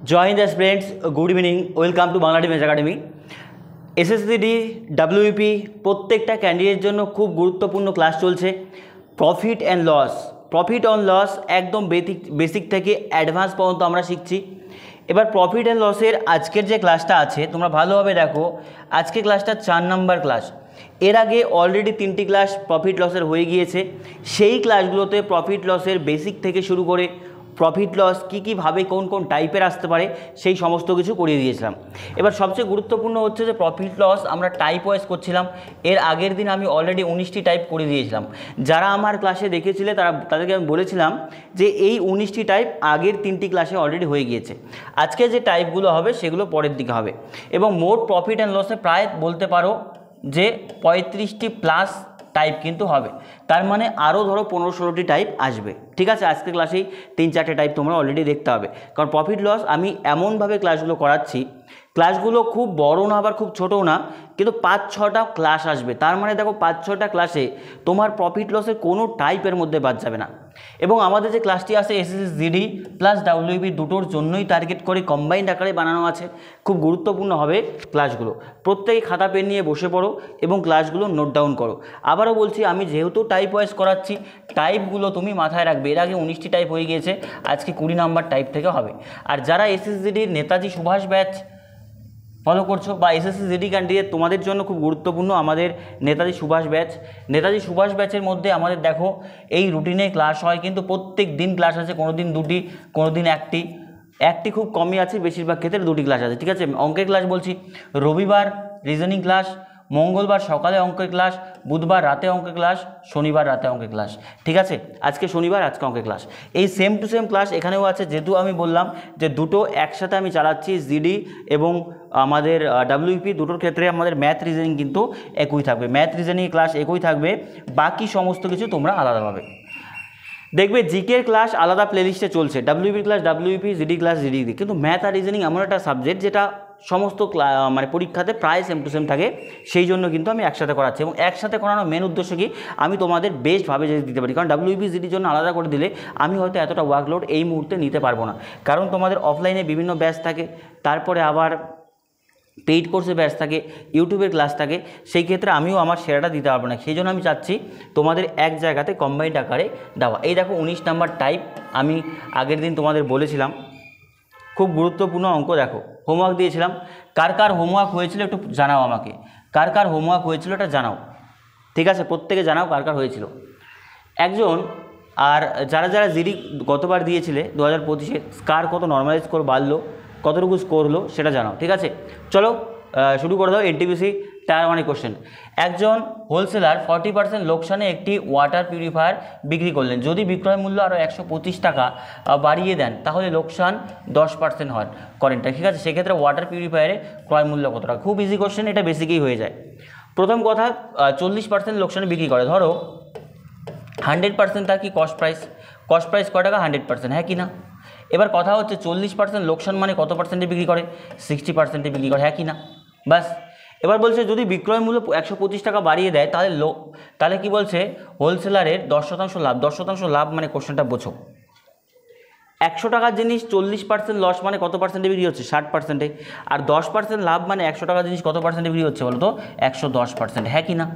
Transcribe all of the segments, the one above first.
Joy Hind students, good evening, welcome to Bangla defence academy. SSC D, WP প্রত্যেকটা ক্যান্ডিডেটের জন্য খুব গুরুত্বপূর্ণ ক্লাস চলছে। প্রফিট অ্যান্ড লস একদম বেসিক থেকে অ্যাডভান্স পর্যন্ত আমরা শিখছি। এবার প্রফিট অ্যান্ড লসের আজকের যে ক্লাসটা আছে তোমরা ভালোভাবে দেখো। আজকের ক্লাসটা 4 নম্বর ক্লাস। এর আগে অলরেডি 3টি ক্লাস প্রফিট লসের হয়ে গিয়েছে। সেই ক্লাসগুলোতে প্রফিট লসের বেসিক থেকে শুরু করে প্রফিট লস কীভাবে কোন টাইপের আসতে পারে সেই সমস্ত কিছু করিয়ে দিয়েছিলাম। এবার সবচেয়ে গুরুত্বপূর্ণ হচ্ছে যে প্রফিট লস আমরা টাইপ ওয়াইজ করছিলাম। এর আগের দিন আমি অলরেডি 19টি টাইপ করে দিয়েছিলাম। যারা আমার ক্লাসে দেখেছিলে তাদেরকে আমি বলেছিলাম যে এই 19টি টাইপ আগের 3টি ক্লাসে অলরেডি হয়ে গিয়েছে। আজকে যে টাইপগুলো হবে সেগুলো পরের দিকে হবে এবং মোট প্রফিট অ্যান্ড লসে প্রায় বলতে পারো যে 35টি প্লাস টাইপ কিন্তু হবে। তার মানে আরও ধরো 15-16টি টাইপ আসবে। ঠিক আছে, আজকের ক্লাসেই 3-4টে টাইপ তোমরা অলরেডি দেখতে হবে। কারণ প্রফিট লস আমি এমনভাবে ক্লাসগুলো করাচ্ছি, ক্লাসগুলো খুব বড় না আবার খুব ছোটও না, কিন্তু 5-6টা ক্লাস আসবে। তার মানে দেখো 5-6টা ক্লাসে তোমার প্রফিট লসের কোনো টাইপের মধ্যে বাদ যাবে না। এবং আমাদের যে ক্লাসটি আছে এসএসসি প্লাস ডাব্লিউপি দুটোর জন্যই টার্গেট করে কম্বাইন্ড আকারে বানানো আছে। খুব গুরুত্বপূর্ণ হবে ক্লাসগুলো। প্রত্যেকে খাতা পেন নিয়ে বসে পড়ো এবং ক্লাসগুলো নোট ডাউন করো। আবারও বলছি, আমি যেহেতু টাইপ ওয়াইজ করাচ্ছি, টাইপগুলো তুমি মাথায় রাখবে। এর আগে 19টি টাইপ হয়ে গিয়েছে, আজকে 20 নম্বর টাইপ থেকে হবে। আর যারা এসএসসিডির নেতাজি সুভাষ ব্যাচ ফলো করছো বা এসএসসি ক্যান্ডিডেট, তোমাদের জন্য খুব গুরুত্বপূর্ণ আমাদের নেতাজি সুভাষ ব্যাচের মধ্যে আমাদের দেখো এই রুটিনে ক্লাস হয়, কিন্তু প্রত্যেক দিন ক্লাস আছে। কোনো দিন 2টি, কোনো দিন 1টি খুব কমই আছে, বেশিরভাগ ক্ষেত্রে 2টি ক্লাস আছে। ঠিক আছে, অঙ্কের ক্লাস বলছি, রবিবার রিজনিং ক্লাস, মঙ্গলবার সকালে অঙ্কের ক্লাস, বুধবার রাতে অঙ্কের ক্লাস, শনিবার রাতে অঙ্কের ক্লাস। ঠিক আছে, আজকে শনিবার, আজকে অঙ্কের ক্লাস। এই সেম টু সেম ক্লাস এখানেও আছে। যেহেতু আমি বললাম যে দুটো একসাথে আমি চালাচ্ছি, জিডি এবং আমাদের ডাব্লিউপি দুটোর ক্ষেত্রে আমাদের ম্যাথ রিজনিং কিন্তু একই থাকবে। ম্যাথ রিজনিং ক্লাস একই থাকবে, বাকি সমস্ত কিছু তোমরা আলাদাভাবে দেখবে। জিকের ক্লাস আলাদা প্লেলিস্টে চলছে, WP class WP, GD class GD. কিন্তু ম্যাথ আর রিজনিং এমন একটা সাবজেক্ট যেটা সমস্ত পরীক্ষাতে প্রায় সেম টু সেম থাকে, সেই জন্য কিন্তু আমি একসাথে করাচ্ছি। এবং একসাথে করানোর মেন উদ্দেশ্য কি, আমি তোমাদের বেস্টভাবে যদি দিতে পারি। কারণ ডাব্লিউপি জিডির জন্য আলাদা করে দিলে আমি হয়তো এতটা ওয়ার্কলোড এই মুহূর্তে নিতে পারবো না। কারণ তোমাদের অফলাইনে বিভিন্ন ব্যাচ থাকে, তারপরে আবার পেইড কোর্সে ব্যাচ থাকে, ইউটিউবের ক্লাস থাকে। সেই ক্ষেত্রে আমিও আমার সেরাটা দিতে পারবো না। সেই জন্য আমি চাচ্ছি তোমাদের এক জায়গাতে কম্বাইন্ড আকারে দেওয়া। এই দেখো 19 নাম্বার টাইপ আমি আগের দিন তোমাদের বলেছিলাম, খুব গুরুত্বপূর্ণ অঙ্ক। দেখো হোমওয়ার্ক দিয়েছিলাম, কার হোমওয়ার্ক হয়েছিল একটু জানাও আমাকে। কার হোমওয়ার্ক হয়েছিল এটা জানাও। ঠিক আছে, প্রত্যেকে জানাও কার হয়েছিল একজন। আর যারা জিডি গতবার দিয়েছিলে 2025-এ, কার কত নর্মাল স্কোর বাড়লো, কতটুকু স্কোর হলো সেটা জানাও। ঠিক আছে, চলো শুরু করে দাও। NTPC tyre 1 question. একজন হোলসেলার 40% লোকসানে একটি ওয়াটার পিউরিফায়ার বিক্রি করলেন। যদি বিক্রয় মূল্য আরও 125 টাকা বাড়িয়ে দেন তাহলে লোকসান 10% করেন। ঠিক আছে, সেক্ষেত্রে ওয়াটার পিউরিফায়ারে ক্রয় মূল্য কত টাকা? খুব ইজি কোশ্চেন, এটা বেসিকই হয়ে যায়। প্রথম কথা, 40% লোকসানে বিক্রি করে। ধরো 100% তার কি কস্ট প্রাইস কয় টাকা? 100%, হ্যাঁ কি না? এবার কথা হচ্ছে 40% লোকসান মানে কত পার্সেন্টে বিক্রি করে? 60%-এ বিক্রি করে, হ্যাঁ কি না? বাস। এবার বলছে যদি বিক্রয় মূল্য 125 টাকা বাড়িয়ে দেয় তাহলে কি বলছে? হোলসেলারের 10% লাভ। 10% লাভ মানে কোশ্চেনটা বোঝো। 100 টাকার জিনিস 40% লস মানে কত পার্সেন্টে বিক্রি হচ্ছে? 60%-এ। আর 10% লাভ মানে 100 টাকার জিনিস কত পার্সেন্টে বিক্রি হচ্ছে বলো তো? 110%, হ্যাঁ কি না?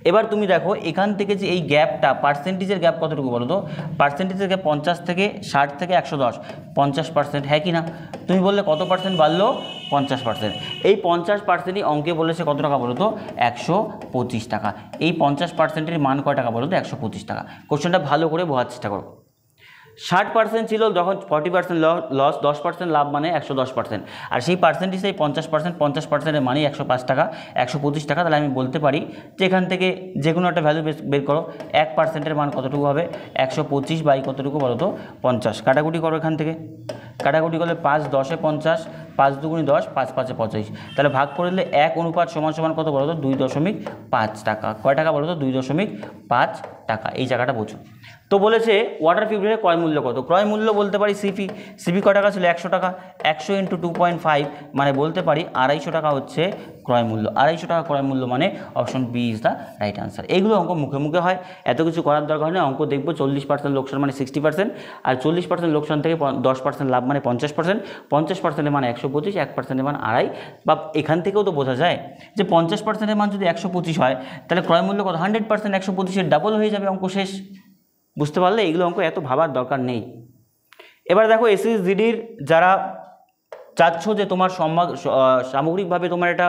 এবার তুমি দেখো এখান থেকে যে এই গ্যাপটা, পার্সেন্টেজের গ্যাপ কতটুকু বলো তো? পার্সেন্টেজের গ্যাপ 50 থেকে 60 থেকে 110, 50%, হ্যাঁ কি না? তুমি বললে কত পার্সেন্ট বাড়লো? 50%। এই 50%ই অঙ্কে বলেছে কত টাকা বলো তো? 125 টাকা। এই 50%-এর মান কয় টাকা বলো তো? 125 টাকা। কোশ্চেনটা ভালো করে বোঝার চেষ্টা করো। 60% ছিল যখন 40% লস, 10% লাভ মানে 110%। আর সেই পার্সেন্টেজ সেই 50%-এর মানে 105 টাকা, 125 টাকা। তাহলে আমি বলতে পারি যে এখান থেকে যে কোনো একটা ভ্যালু বের করো। 1%-এর মান কতটুকু হবে? 125 বাই কতটুকু বলো তো? 50। কাটাকুটি করো এখান থেকে। কাটাকুটি করলে 5 10-এ 50, 5 2 10, 5 5-এ 25। তাহলে ভাগ করে দিলে 1 অনুপাত সমান কত বলো তো? 2.5 টাকা। কয় টাকা বলো তো? 2.5 টাকা। এই জায়গাটা বোঝো। তো বলেছে ওয়াটার পিউরিফায়ারের ক্রয় মূল্য কত, ক্রয় মূল্য বলতে পারি সিপি ক টাকা ছিল 100 টাকা, 100 × 2.5 মানে বলতে পারি 250 টাকা হচ্ছে ক্রয় মূল্য, 250 টাকা ক্রয় মূল্য মানে option B is the right answer. এইগুলো অঙ্ক মুখে মুখে হয়, এত কিছু করার দরকার নেই। অঙ্ক দেখবো 40% লোকসান মানে 60%, আর 40% লোকসান থেকে 10% লাভ মানে 50%, 50% মানে 125, 1% মান 2.5, বা এখান থেকেও তো বোঝা যায় যে 50% মান যদি 125 হয় তাহলে ক্রয় মূল্য কত, 100% 125 ডাবল হয়ে যাবে, অঙ্ক শেষ। বুঝতে পারলে এগুলো অঙ্ক এত ভাবার দরকার নেই। এবার দেখো এসএসজিডির যারা চাচ্ছ যে তোমার সামগ্রিকভাবে তোমার একটা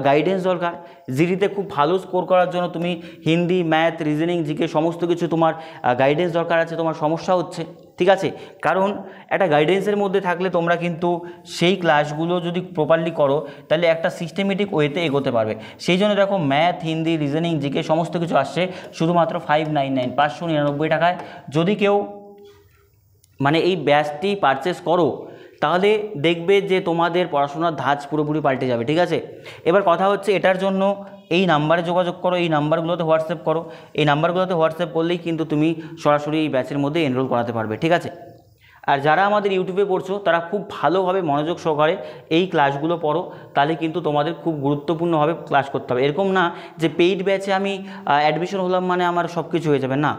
গাইডেন্স দরকার, জিডিতে খুব ভালো স্কোর করার জন্য তুমি হিন্দি, ম্যাথ, রিজনিং, জিকে সমস্ত কিছু তোমার গাইডেন্স দরকার আছে, তোমার সমস্যা হচ্ছে, ঠিক আছে, কারণ একটা গাইডেন্সের মধ্যে থাকলে তোমরা কিন্তু সেই ক্লাসগুলো যদি প্রপারলি করো তাহলে একটা সিস্টেমেটিক ওয়েতে এগোতে পারবে। সেই জন্য দেখো ম্যাথ, হিন্দি, রিজনিং, জিকে সমস্ত কিছু আসছে শুধুমাত্র 599 599 টাকায়। যদি কেউ মানে এই ব্যাচটি পারচেস করো তাহলে দেখবে যে তোমাদের পড়াশোনার ধাঁচ পুরোপুরি পাল্টে যাবে, ঠিক আছে। এবার কথা হচ্ছে এটার জন্য এই নাম্বারে যোগাযোগ করো, এই নাম্বারগুলোতে হোয়াটসঅ্যাপ করো, এই নাম্বারগুলোতে হোয়াটসঅ্যাপ করলেই কিন্তু তুমি সরাসরি এই ব্যাচের মধ্যে এনরোল করাতে পারবে, ঠিক আছে। আর যারা আমাদের ইউটিউবে পড়ছো তারা খুব ভালোভাবে মনোযোগ সহকারে এই ক্লাসগুলো পড়ো, তাহলে কিন্তু তোমাদের খুব গুরুত্বপূর্ণভাবে ক্লাস করতে হবে। এরকম না যে পেইড ব্যাচে আমি অ্যাডমিশন হলাম মানে আমার সব কিছু হয়ে যাবে, না।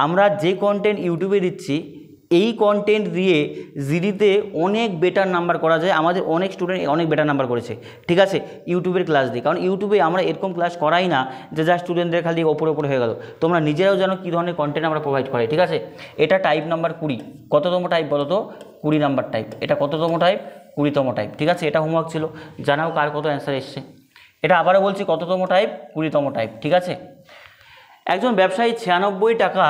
আমরা যে কন্টেন্ট ইউটিউবে দিচ্ছি এই কন্টেন্ট দিয়ে জিডিতে অনেক বেটার নাম্বার করা যায়। আমাদের অনেক স্টুডেন্ট অনেক বেটার নাম্বার করেছে, ঠিক আছে, ইউটিউবের ক্লাস দিয়ে। কারণ ইউটিউবে আমরা এরকম ক্লাস করাই না যে যা স্টুডেন্টদের খালি ওপরে ওপরে হয়ে গেল। তোমরা নিজেরাও জানো কী ধরনের কন্টেন্ট আমরা প্রোভাইড করি, ঠিক আছে। এটা টাইপ নাম্বার 20, কততম টাইপ বলো তো, 20 নাম্বার টাইপ। এটা কততম টাইপ, 20তম টাইপ, ঠিক আছে। এটা হোমওয়ার্ক ছিল, জানাও কার কত অ্যান্সার এসছে। এটা আবারও বলছি কততম টাইপ, 20তম টাইপ, ঠিক আছে। একজন ব্যবসায়ী 96 টাকা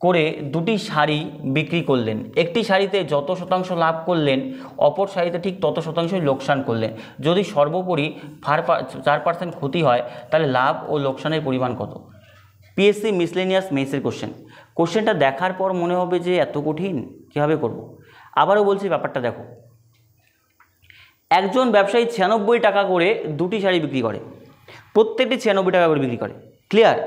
করে দুটি শাড়ি বিক্রি করলেন। একটি শাড়িতে যত শতাংশ লাভ করলেন অপর শাড়িতে ঠিক তত শতাংশই লোকসান করলেন। যদি সর্বোপরি 4% ক্ষতি হয় তাহলে লাভ ও লোকসানের পরিমাণ কত? পিএসসি মিসলেনিয়াস মেইসের কোশ্চেনটা দেখার পর মনে হবে যে এত কঠিন, কীভাবে করব। আবারও বলছি ব্যাপারটা দেখো, একজন ব্যবসায়ী 96 টাকা করে দুটি শাড়ি বিক্রি করে, প্রত্যেকটি 96 টাকা করে বিক্রি করে, ক্লিয়ার।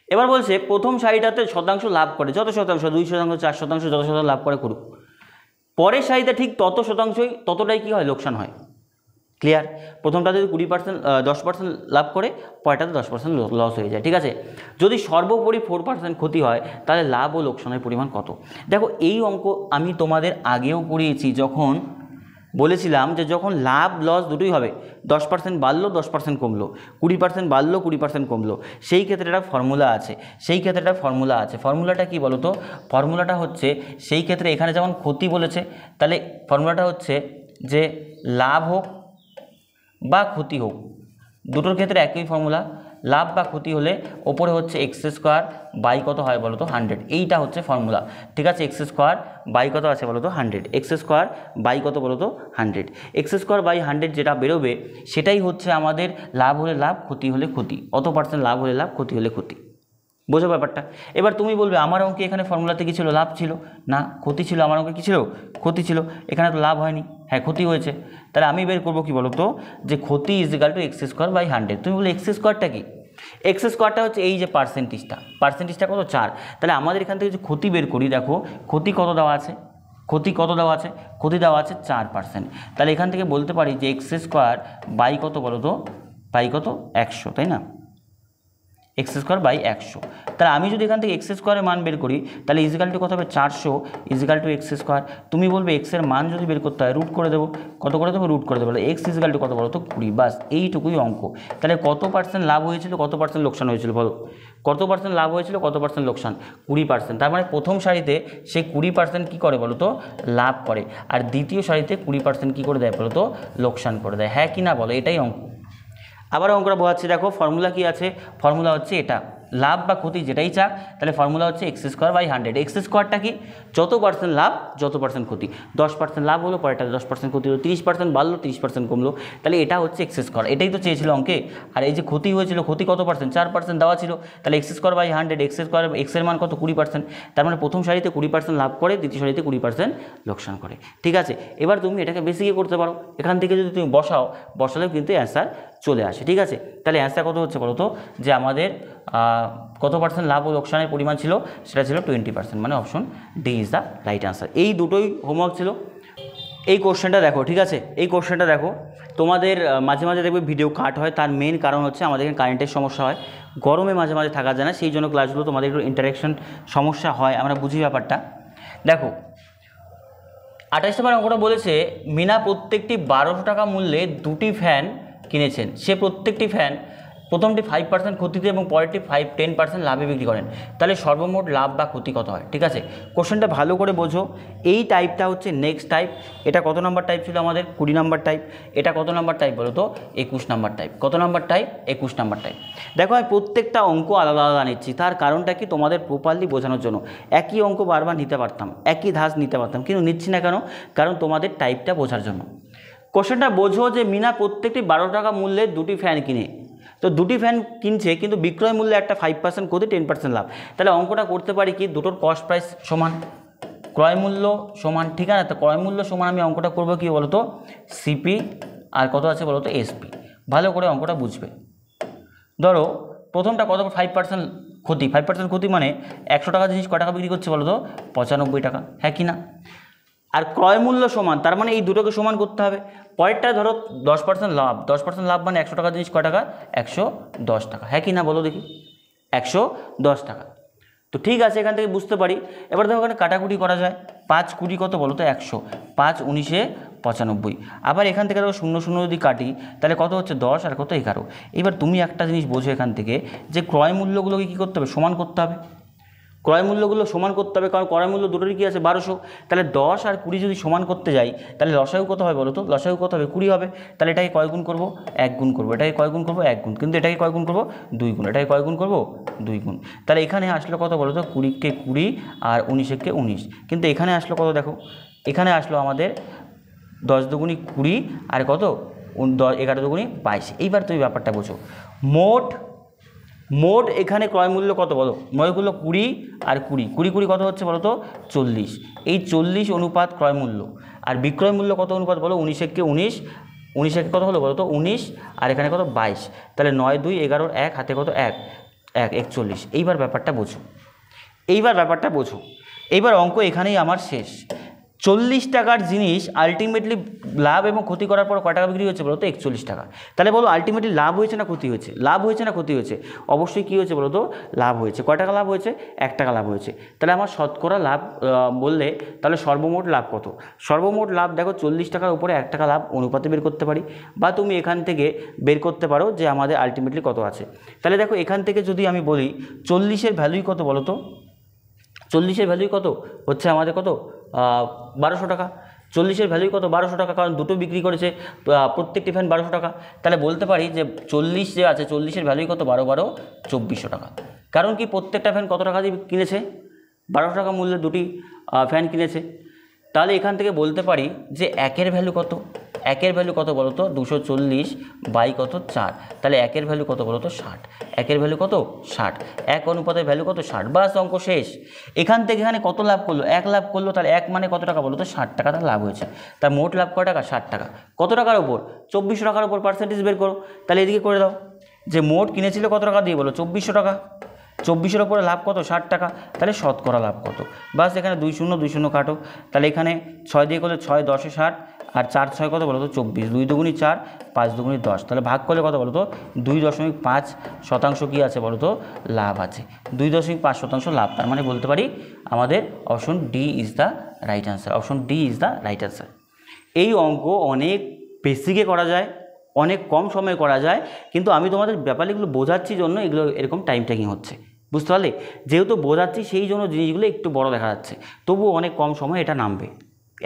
এবার বলছে প্রথম শাড়িটাতে শতাংশ লাভ করে, যত শতাংশ, 2%, 4%, যত শতাংশ লাভ করে করুক। পরের শাড়িতে ঠিক তত শতাংশই ততটাই কী হয়, লোকসান হয়, ক্লিয়ার। প্রথমটা যদি 20% 10% লাভ করে, পরেরটাতে 10% লস হয়ে যায়, ঠিক আছে। যদি সর্বোপরি 4% ক্ষতি হয় তাহলে লাভ ও লোকসানের পরিমাণ কত? দেখো এই অঙ্ক আমি তোমাদের আগেও পড়িয়েছি, যখন বলেছিলাম যে যখন লাভ লস দুটোই হবে, 10% বাড়লো 10% কমলো, 20% বাড়লো 20% কমলো, সেই ক্ষেত্রে একটা ফর্মুলা আছে, ফর্মুলাটা কি বলো তো? ফর্মুলাটা হচ্ছে সেই ক্ষেত্রে এখানে যেমন ক্ষতি বলেছে, তাহলে ফর্মুলাটা হচ্ছে যে লাভ হোক বা ক্ষতি হোক, দুটোর ক্ষেত্রে একই ফর্মুলা। লাভ বা ক্ষতি হলে ওপরে হচ্ছে x² বাই কত হয় বলো তো, 100। এইটা হচ্ছে ফর্মুলা, ঠিক আছে। x² বাই কত আছে বলো তো, 100। x² বাই কত বলো তো, 100। x² বাই 100 যেটা বেরোবে সেটাই হচ্ছে আমাদের লাভ হলে লাভ, ক্ষতি হলে ক্ষতি, অত % লাভ হলে লাভ, ক্ষতি হলে ক্ষতি। বোঝো ব্যাপারটা? এবার তুমি বলবে আমার অঙ্কে এখানে ফর্মুলাতে কী ছিল, লাভ ছিল না ক্ষতি ছিল? আমার অঙ্কে কী ছিল, ক্ষতি ছিল। এখানে তো লাভ হয়নি, হ্যাঁ ক্ষতি হয়েছে। তাহলে আমি বের করবো কি বলো তো, যে ক্ষতি ইজিক্যাল টু x² বাই 100। তুমি বলে x²টা কি? x² হচ্ছে এই যে পার্সেন্টেজটা কত, 4। তাহলে আমাদের এখান থেকে যে ক্ষতি বের করি, দেখো ক্ষতি কত দেওয়া আছে, ক্ষতি দেওয়া আছে 4%। তাহলে এখান থেকে বলতে পারি যে x² বাই কত বলো তো, বাই কত, 100, তাই না, x² বাই 100। তাহলে আমি যদি এখান থেকে x² মান বের করি তাহলে ইজিক্যাল টু কত হবে, 400 ইজিক্যাল টু x²। তুমি বলবে x এর মান যদি বের করতে হয় রুট করে দেবো, কত করে দেবো, রুট করে দেবো। x ইজিক্যাল টু কত বলো তো, 20। বাস এইটুকুই অঙ্ক। তাহলে কত % লাভ হয়েছিল, কত % লোকসান হয়েছিল বলো, কত % লাভ হয়েছিল, কত % লোকসান, 20%। তার মানে প্রথম শাড়িতে সে 20% কী করে বলো তো, লাভ করে, আর দ্বিতীয় শাড়িতে 20% কী করে দেয় বলো তো, লোকসান করে দেয়। হ্যাঁ কি না বলো, এটাই অঙ্ক। আবার অঙ্কটা বোঝাচ্ছি, দেখো ফর্মুলা কি আছে, ফর্মুলা হচ্ছে এটা, লাভ বা ক্ষতি যেটাই চাক, তাহলে ফর্মুলা হচ্ছে x² বাই 100। x²টা কি, যত % লাভ যত % ক্ষতি, 10% লাভ হলো, পরেরটাতে 10% ক্ষতি হলো, 30% বাড়লো 30% কমলো, তাহলে এটা হচ্ছে x²। এটাই তো চেয়েছিল অঙ্কে। আর এই যে ক্ষতি হয়েছিল, ক্ষতি কত %, 4% দেওয়া ছিল, তাহলে x² বাই 100, x এর মান কত, 20%। তার মানে প্রথম শাড়িতে 20% লাভ করে, দ্বিতীয় শাড়িতে 20% লোকসান করে, ঠিক আছে। এবার তুমি এটাকে বেশি করতে পারো, এখান থেকে যদি তুমি বসালেও কিন্তু অ্যান্সার চলে আসে। ঠিক আছে, তাহলে অ্যান্সার কত হচ্ছে বলো তো, যে আমাদের কত পার্সেন্ট লাভ ও লোকসানের পরিমাণ ছিল, সেটা ছিল 20%, মানে option D is the right answer. এই দুটোই হোমওয়ার্ক ছিল। এই কোশ্চেনটা দেখো, ঠিক আছে, এই কোশ্চেনটা দেখো, তোমাদের মাঝে মাঝে দেখবে ভিডিও কাট হয়, তার মেন কারণ হচ্ছে আমাদের এখানে কারেন্টের সমস্যা হয়, গরমে মাঝে মাঝে থাকা যায় না, সেই জন্য ক্লাসগুলো তোমাদের একটু ইন্টারাকশন সমস্যা হয়, আমরা বুঝি ব্যাপারটা। দেখো 28 নম্বর অঙ্কটা বলেছে, মিনা প্রত্যেকটি 1200 টাকা মূল্যে দুটি ফ্যান কিনেছেন। সে প্রত্যেকটি ফ্যান প্রথমটি 5% ক্ষতিতে এবং পরেরটি 10% লাভে বিক্রি করেন, তাহলে সর্বমোট লাভ বা ক্ষতি কত হয়? ঠিক আছে, কোশ্চেনটা ভালো করে বোঝো। এই টাইপটা হচ্ছে নেক্সট টাইপ। এটা কত নাম্বার টাইপ ছিল আমাদের? 20 নাম্বার টাইপ। এটা কত নাম্বার টাইপ বলো তো? 21 নাম্বার টাইপ। কত নাম্বার টাইপ? 21 number type. দেখো আমি প্রত্যেকটা অঙ্ক আলাদা আলাদা নিচ্ছি, তার কারণটা কি, তোমাদের প্রপারলি বোঝানোর জন্য। একই অঙ্ক বারবার নিতে পারতাম, একই ধাঁচ নিতে পারতাম, কিন্তু নিচ্ছি না কেন? কারণ তোমাদের টাইপটা বোঝার জন্য। কোশ্চেনটা বোঝো যে মিনা প্রত্যেকটি 12 টাকা মূল্যে দুটি ফ্যান কিনে, তো দুটি ফ্যান কিনছে কিন্তু বিক্রয় মূল্যে একটা 5% ক্ষতি, 10% লাভ। তাহলে অঙ্কটা করতে পারি কি, দুটোর কস্ট প্রাইস সমান, ক্রয় মূল্য সমান। ঠিক আছে, তো ক্রয় মূল্য সমান আমি অঙ্কটা করবো কি বলো তো, সিপি আর কত আছে বলো তো, এসপি। ভালো করে অঙ্কটা বুঝবে। ধরো প্রথমটা কত, 5% ক্ষতি। 5% ক্ষতি মানে 100 টাকা জিনিস কয় টাকা বিক্রি করছে বলো তো? 95 টাকা, হ্যাঁ কি না? আর ক্রয় মূল্য সমান, তার মানে এই দুটোকে সমান করতে হবে। পরেরটা ধরো 10% লাভ। 10% লাভ মানে 100 টাকা জিনিস কয় টাকা? 110 টাকা, হ্যাঁ কি না বলো দেখি? 110 টাকা। তো ঠিক আছে, এখান থেকে বুঝতে পারি। এবার দেখো এখানে কাটাকুটি করা যায়। 5 20 কত বলো তো? 100। 5 19 95। আবার এখান থেকে দেখো 0 0 যদি কাটি, তাহলে কত হচ্ছে? 10 আর কত? 11। এবার তুমি একটা জিনিস বোঝো এখান থেকে, যে ক্রয় মূল্যগুলোকে কী করতে হবে? সমান করতে হবে। ক্রয় মূল্যগুলো সমান করতে হবে, কারণ ক্রয় মূল্য দুটোরই কী আছে? 1200। তাহলে 10 আর 20 যদি সমান করতে যাই, তাহলে লসাগু কত হবে বলো তো? লসাগু কত হবে? 20 হবে। তাহলে এটাকে কয় গুণ করবো? 1 গুণ করবো। এটাকে কয় গুণ করবো? 1 গুণ। কিন্তু এটাকে কয় গুণ করবো? 2 গুণ। এটাকে কয় গুণ করবো? 2 গুণ। তাহলে এখানে আসলো কত বলো তো? 20 × 20 আর 19 × 19। কিন্তু এখানে আসলো কত দেখো? এখানে আসলো আমাদের 10 দুগুণি 20 আর কত? 11 দুগুণি 22। এইবার তুমি ব্যাপারটা বোঝো। মোট এখানে ক্রয় মূল্য কত বলো? মূল্য 20 আর 20 20 20 কত হচ্ছে বলো তো? 40। এই 40 অনুপাত ক্রয় মূল্য, আর বিক্রয় মূল্য কত অনুপাত বলো? 19 × 19। 19 কত হলো বলো তো? 19। আর এখানে কত? 22। তাহলে 9 2 11 1 হাতে কত? 1 1 41। এইবার ব্যাপারটা বোঝো, এইবার অঙ্ক এখানেই আমার শেষ। 40 টাকার জিনিস আলটিমেটলি লাভ এবং ক্ষতি করার পর কয় টাকা বিক্রি হচ্ছে বলো তো? 41 টাকা। তাহলে বলো আলটিমেটলি লাভ হয়েছে না ক্ষতি হয়েছে? লাভ হয়েছে না ক্ষতি হয়েছে? অবশ্যই কী হয়েছে বলো তো? লাভ হয়েছে। কয় টাকা লাভ হয়েছে? 1 টাকা লাভ হয়েছে। তাহলে আমার শতকরা লাভ বললে, তাহলে সর্বমোট লাভ কত? সর্বমোট লাভ দেখো 40 টাকার উপরে 1 টাকা লাভ অনুপাতে বের করতে পারি, বা তুমি এখান থেকে বের করতে পারো যে আমাদের আলটিমেটলি কত আছে। তাহলে দেখো এখান থেকে যদি আমি বলি 40-এর ভ্যালুই কত বলো তো? 40-এর ভ্যালুই কত হচ্ছে আমাদের? কত? 1200 টাকা। 40-এর ভ্যালুই কত? 1200 টাকা, কারণ দুটো বিক্রি করেছে, প্রত্যেকটি ফ্যান 1200 টাকা। তাহলে বলতে পারি যে 40 যে আছে, 40-এর ভ্যালুই কত? 12 12 2400 টাকা। কারণ কি প্রত্যেকটা ফ্যান কত টাকা দিয়ে কিনেছে? 1200 টাকা মূল্যে দুটি ফ্যান কিনেছে। তাহলে এখান থেকে বলতে পারি যে একের ভ্যালু কত? একের ভ্যালু কত বলো তো? 240 বাই কত? 4। তাহলে একের ভ্যালু কত বলো তো? 60। একের ভ্যালু কত? 60। এক অনুপাতের ভ্যালু কত? 60। বাস, অঙ্ক শেষ। এখান থেকে এখানে কত লাভ করলো? 1 লাভ করলো। তাহলে 1 মানে কত টাকা বলো তো? 60 টাকা তার লাভ হয়েছে। তার মোট লাভ কত টাকা? 60 টাকা। কত টাকার ওপর? 2400 টাকার ওপর পার্সেন্টেজ বের করো। তাহলে এদিকে করে দাও, যে মোট কিনেছিল কত টাকা দিয়ে বলো? 2400 টাকা। 2400-এর ওপরে লাভ কত? 60 টাকা। তাহলে শতকরা লাভ কত? বাস, এখানে 2 0 2 0 কাটো। তাহলে এখানে 6 দিয়ে করলে 6 10 60, আর 4 6 কত বলো তো? 24। 2 দুগুণি 4, 5 দুগুণি 10। তাহলে ভাগ করলে কত বলো তো? 2.5% কী আছে বলো তো? লাভ আছে। 2.5% লাভ। তার মানে বলতে পারি আমাদের option D is the right answer. Option D is the right answer. এই অঙ্ক অনেক বেসিকে করা যায়, অনেক কম সময়ে করা যায়, কিন্তু আমি তোমাদের ব্যাপারগুলো বোঝাচ্ছি জন্য এগুলো এরকম টাইম টেকিং হচ্ছে, বুঝতে পারলে? যেহেতু বোঝাচ্ছি সেই জন্য জিনিসগুলো একটু বড় দেখা যাচ্ছে, তবুও অনেক কম সময় এটা নামবে।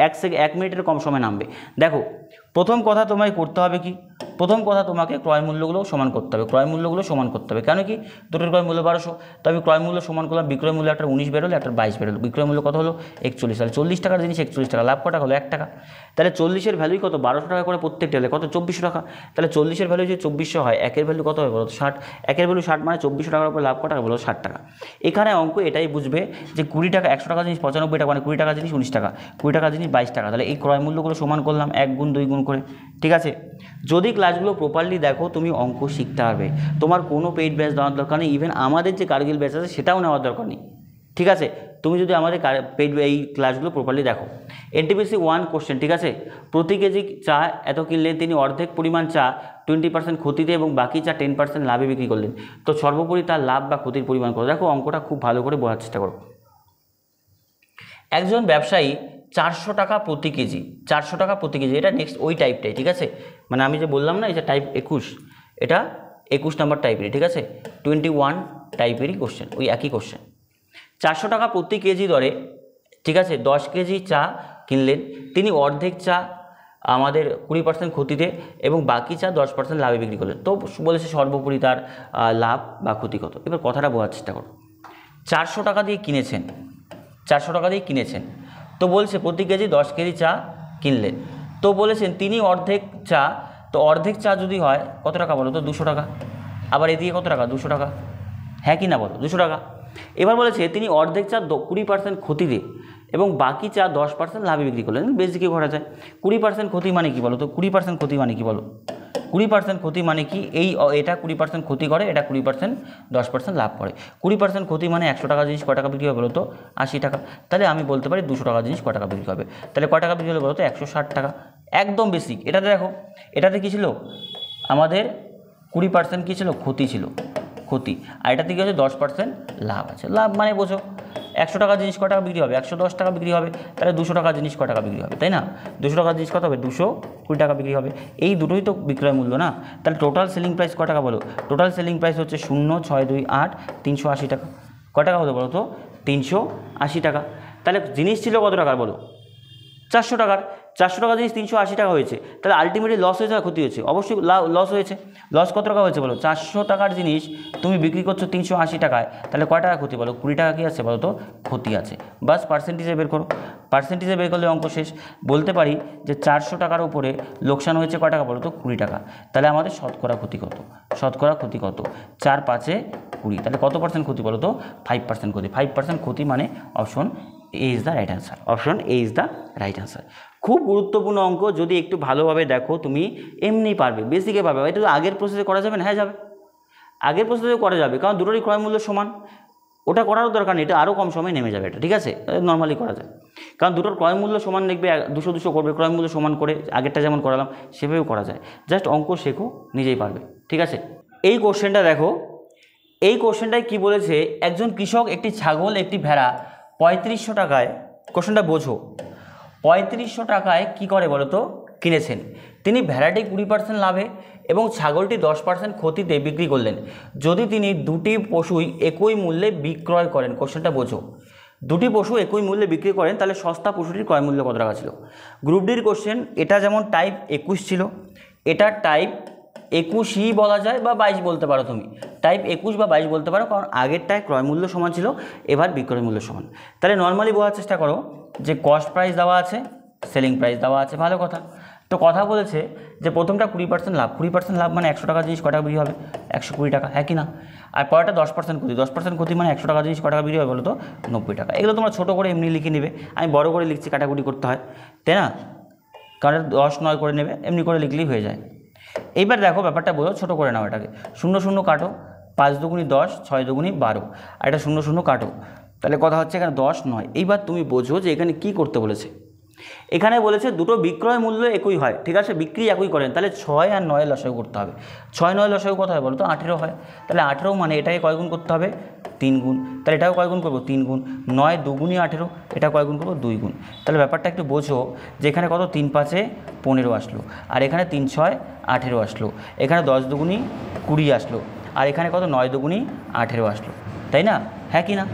1 মিনিটের কম সময় নামবে। দেখো প্রথম কথা তোমায় করতে হবে কি? প্রথম কথা তোমাকে ক্রয় মূল্যগুলো সমান করতে হবে। ক্রয় মূল্যগুলো সমান করতে হবে, কেন কি? দুটোর ক্রয় মূল্য 1200, তবে ক্রয় মূল্য সমান করলাম। বিক্রয় মূল্য একটা 19 বেরোলো, একটা 22 বেরোলো। বিক্রয় মূল্য কত হলো? 41। তাহলে 40 টাকার জিনিস 41 টাকা, লাভ কটা হলো? 1 টাকা। তাহলে 40-এর ভ্যালুই কত? 1200 টাকা করে প্রত্যেকটা হলে কত? 2400 টাকা। তাহলে 40-এর ভ্যালু যদি 2400 হয়, একের ভ্যালু কত হবে বলো? 60। একের ভ্যালু 60 মানে 2400 টাকার উপর লাভ কটা বলো? 60 টাকা। এখানে অঙ্ক এটাই বুঝবে যে 20 টাকা, 100 টাকা জিনিস 95 টাকা, মানে 20 টাকা জিনিস 19 টাকা, 20 টাকা জিনিস 22 টাকা। তাহলে এই ক্রয় মূল্যগুলো সমান করলাম 1 গুণ 2 গুণ করে, ঠিক আছে? যদি ক্লাস ক্লাসগুলো প্রপারলি দেখো, তুমি অঙ্ক শিখতে পারবে। তোমার কোনো পেইড ব্যাচ দেওয়ার দরকার নেই, ইভেন আমাদের যে কার্গিল ব্যাচ আছে সেটাও নেওয়ার দরকার নেই, ঠিক আছে? তুমি যদি আমাদের পেইড এই ক্লাসগুলো প্রপারলি দেখো। এনটিপিসি 1 কোশ্চেন, ঠিক আছে? প্রতি কেজি চা এত কিনলেন, তিনি অর্ধেক পরিমাণ চা 20% ক্ষতিতে এবং বাকি চা 10% লাভে বিক্রি করলেন, তো সর্বোপরি তার লাভ বা ক্ষতির পরিমাণ কত? দেখো অঙ্কটা খুব ভালো করে বোঝার চেষ্টা করো। একজন ব্যবসায়ী 400 টাকা প্রতি কেজি, 400 টাকা প্রতি কেজি, এটা নেক্সট ওই টাইপটাই, ঠিক আছে? মানে আমি যে বললাম না, এটা টাইপ 21, এটা 21 নম্বর টাইপেরই, ঠিক আছে? 21 টাইপেরই কোশ্চেন, ওই একই কোশ্চেন। 400 টাকা প্রতি কেজি দরে, ঠিক আছে, 10 কেজি চা কিনলেন, তিনি অর্ধেক চা আমাদের 20% ক্ষতিতে এবং বাকি চা 10% লাভে বিক্রি করলেন, তো বলেছে সর্বোপরি তার লাভ বা ক্ষতি কত। এবার কথাটা বোঝার চেষ্টা করো। 400 টাকা দিয়ে কিনেছেন, 400 টাকা দিয়ে কিনেছেন, তো বলছে প্রতি কেজি 10 কেজি চা কিনলেন, তো বলেছেন তিনি অর্ধেক চা, তো অর্ধেক চা যদি হয় কত টাকা বলো তো? 200 টাকা। আবার এদিকে কত টাকা? 200 টাকা, হ্যাঁ কি না বলো? 200 টাকা। এবার বলেছে তিনি অর্ধেক চা 20% ক্ষতিতে এবং বাকি চা 10% লাভে বিক্রি করলেন। বেসিকে করা যায়। 20% ক্ষতি মানে কি বলো তো? 20% ক্ষতি মানে কি বলো? 20% ক্ষতি মানে কি? এটা 20% ক্ষতি করে, এটা 20% 10% লাভ করে। 20% ক্ষতি মানে 100 টাকা জিনিস কয় টাকা বিক্রি হবে বলো তো? 80 টাকা। তাহলে আমি বলতে পারি 200 টাকা জিনিস কয় টাকা বিক্রি হবে? তাহলে কয় টাকা বিক্রি হলো বলো তো? 160 টাকা। একদম বেসিক। এটাতে দেখো, এটাতে কী ছিল আমাদের? 20% কী ছিল? ক্ষতি ছিল, ক্ষতি। আর এটাতে কী হচ্ছে? 10% লাভ আছে। লাভ মানে বোঝো 100 টাকা জিনিস কয় টাকা বিক্রি হবে? 110 টাকা বিক্রি হবে। তাহলে 200 টাকা জিনিস কয় টাকা বিক্রি হবে? তাই না? 200 টাকা জিনিস কত হবে? 220 টাকা বিক্রি হবে। এই দুটোই তো বিক্রয় মূল্য না? তাহলে টোটাল সেলিং প্রাইস কয় টাকা বলো? টোটাল সেলিং প্রাইস হচ্ছে 0,628 380 টাকা। কয় টাকা হলো বলো তো? 380 টাকা। তাহলে জিনিস ছিল কত টাকার বলো? 400 টাকার। 400 টাকা জিনিস 380 টাকা হয়েছে, তাহলে আলটিমেটলি লস হয়েছে আর ক্ষতি হয়েছে? অবশ্যই লস হয়েছে। লস কত টাকা হয়েছে বলো? 400 টাকার জিনিস তুমি বিক্রি করছো 380 টাকায়, তাহলে কয় টাকা ক্ষতি বলো? 20 টাকা কী আছে বলো তো? ক্ষতি আছে। বাস পার্সেন্টেজে বের করো, পার্সেন্টেজে বের করলে অঙ্ক শেষ। বলতে পারি যে 400 টাকার উপরে লোকসান হয়েছে কয় টাকা বলো তো? 20 টাকা। তাহলে আমাদের শতকরা ক্ষতি কত? শতকরা ক্ষতি কত? 4 5 20, তাহলে কত পার্সেন্ট ক্ষতি বলো তো? 5% ক্ষতি। 5% ক্ষতি মানে option A is the right answer. Option A is the right answer. খুব গুরুত্বপূর্ণ অঙ্ক, যদি একটু ভালোভাবে দেখো তুমি এমনি পারবে, বেসিকে পারবে। এটা তো আগের প্রসেসে করা যাবে না? হ্যাঁ যাবে, আগের প্রসেসে করা যাবে, কারণ দুটোরই ক্রয় মূল্য সমান। ওটা করারও দরকার নেই, এটা আরও কম সময় নেমে যাবে এটা, ঠিক আছে? নর্মালি করা যায়, কারণ দুটোর ক্রয় মূল্য সমান দেখবে, 200 করবে, ক্রয় মূল্য সমান করে আগেরটা যেমন করালাম সেভাবেও করা যায়। জাস্ট অঙ্ক শেখো, নিজেই পারবে, ঠিক আছে? এই কোশ্চেনটা দেখো, এই কোশ্চেনটায় কী বলেছে? একজন কৃষক একটি ছাগল একটি ভেড়া 3500 টাকায়, কোশ্চেনটা বোঝো, 3500 টাকায় কী করে বলো তো? কিনেছেন। তিনি ভেড়াটি 20% লাভে এবং ছাগলটি 10% ক্ষতিতে বিক্রি করলেন। যদি তিনি দুটি পশুই একই মূল্যে বিক্রয় করেন, কোশ্চেনটা বোঝো, দুটি পশু একই মূল্যে বিক্রি করেন, তাহলে সস্তা পশুটির ক্রয় মূল্য কত টাকা ছিল? গ্রুপ ডির কোশ্চেন। এটা যেমন টাইপ 21 ছিল, এটা টাইপ 21ই বলা যায় বা 22 বলতে পারো তুমি। টাইপ 21 বা 22 বলতে পারো, কারণ আগেরটায় ক্রয় মূল্য সমান ছিল, এবার বিক্রয় মূল্য সমান। তাহলে নর্মালি বোঝার চেষ্টা করো যে কস্ট প্রাইস দেওয়া আছে, সেলিং প্রাইস দেওয়া আছে, ভালো কথা। তো কথা বলেছে যে প্রথমটা 20% লাভ, 20% লাভ মানে 100 টাকা জিনিস কয় টাকা বিক্রি হবে? 120 টাকা, হ্যাঁ কি না? আর পরেরটা 10% ক্ষতি, 10% ক্ষতি মানে 100 টাকা জিনিস কয় টাকা বিক্রি হবে বলো তো? 90 টাকা। এগুলো তোমরা ছোটো করে এমনি লিখে নেবে, আমি বড় করে লিখছি, কাটাকুটি করতে হয়, তাই না? কারণ 10 9 করে নেবে, এমনি করে লিখলেই হয়ে যায়। এইবার দেখো ব্যাপারটা বোঝো, ছোটো করে নাও এটাকে। 0 0 কাটো, 5 দুগুণি 10, 6 দুগুণি 12, আর এটা 0 0 কাটো, তাহলে কথা হচ্ছে এখানে 10 9। এইবার তুমি বোঝো যে এখানে কি করতে বলেছে। এখানে বলেছে দুটো বিক্রয় মূল্য একই হয়, ঠিক আছে, বিক্রি একই করেন, তাহলে 6 আর 9 লসাগু করতে হবে। 6 9 লসাগু কত হয় বলো তো? 18 হয়। তাহলে 18 মানে এটাকে কয় গুণ করতে হবে? 3 গুণ। তাহলে এটাও কয় গুণ করবো? 3 গুণ। 9 দুগুণই 18, এটা কয় গুণ করবো? 2 গুণ। তাহলে ব্যাপারটা একটু বোঝো যে এখানে কত? 3 5 15 আসলো, আর এখানে 3 6 18 আসলো, এখানে 10 দুগুণই 20 আসলো, আর এখানে কত? 9 দুগুণই 18 আসলো, তাই না? হ্যাঁ কি না?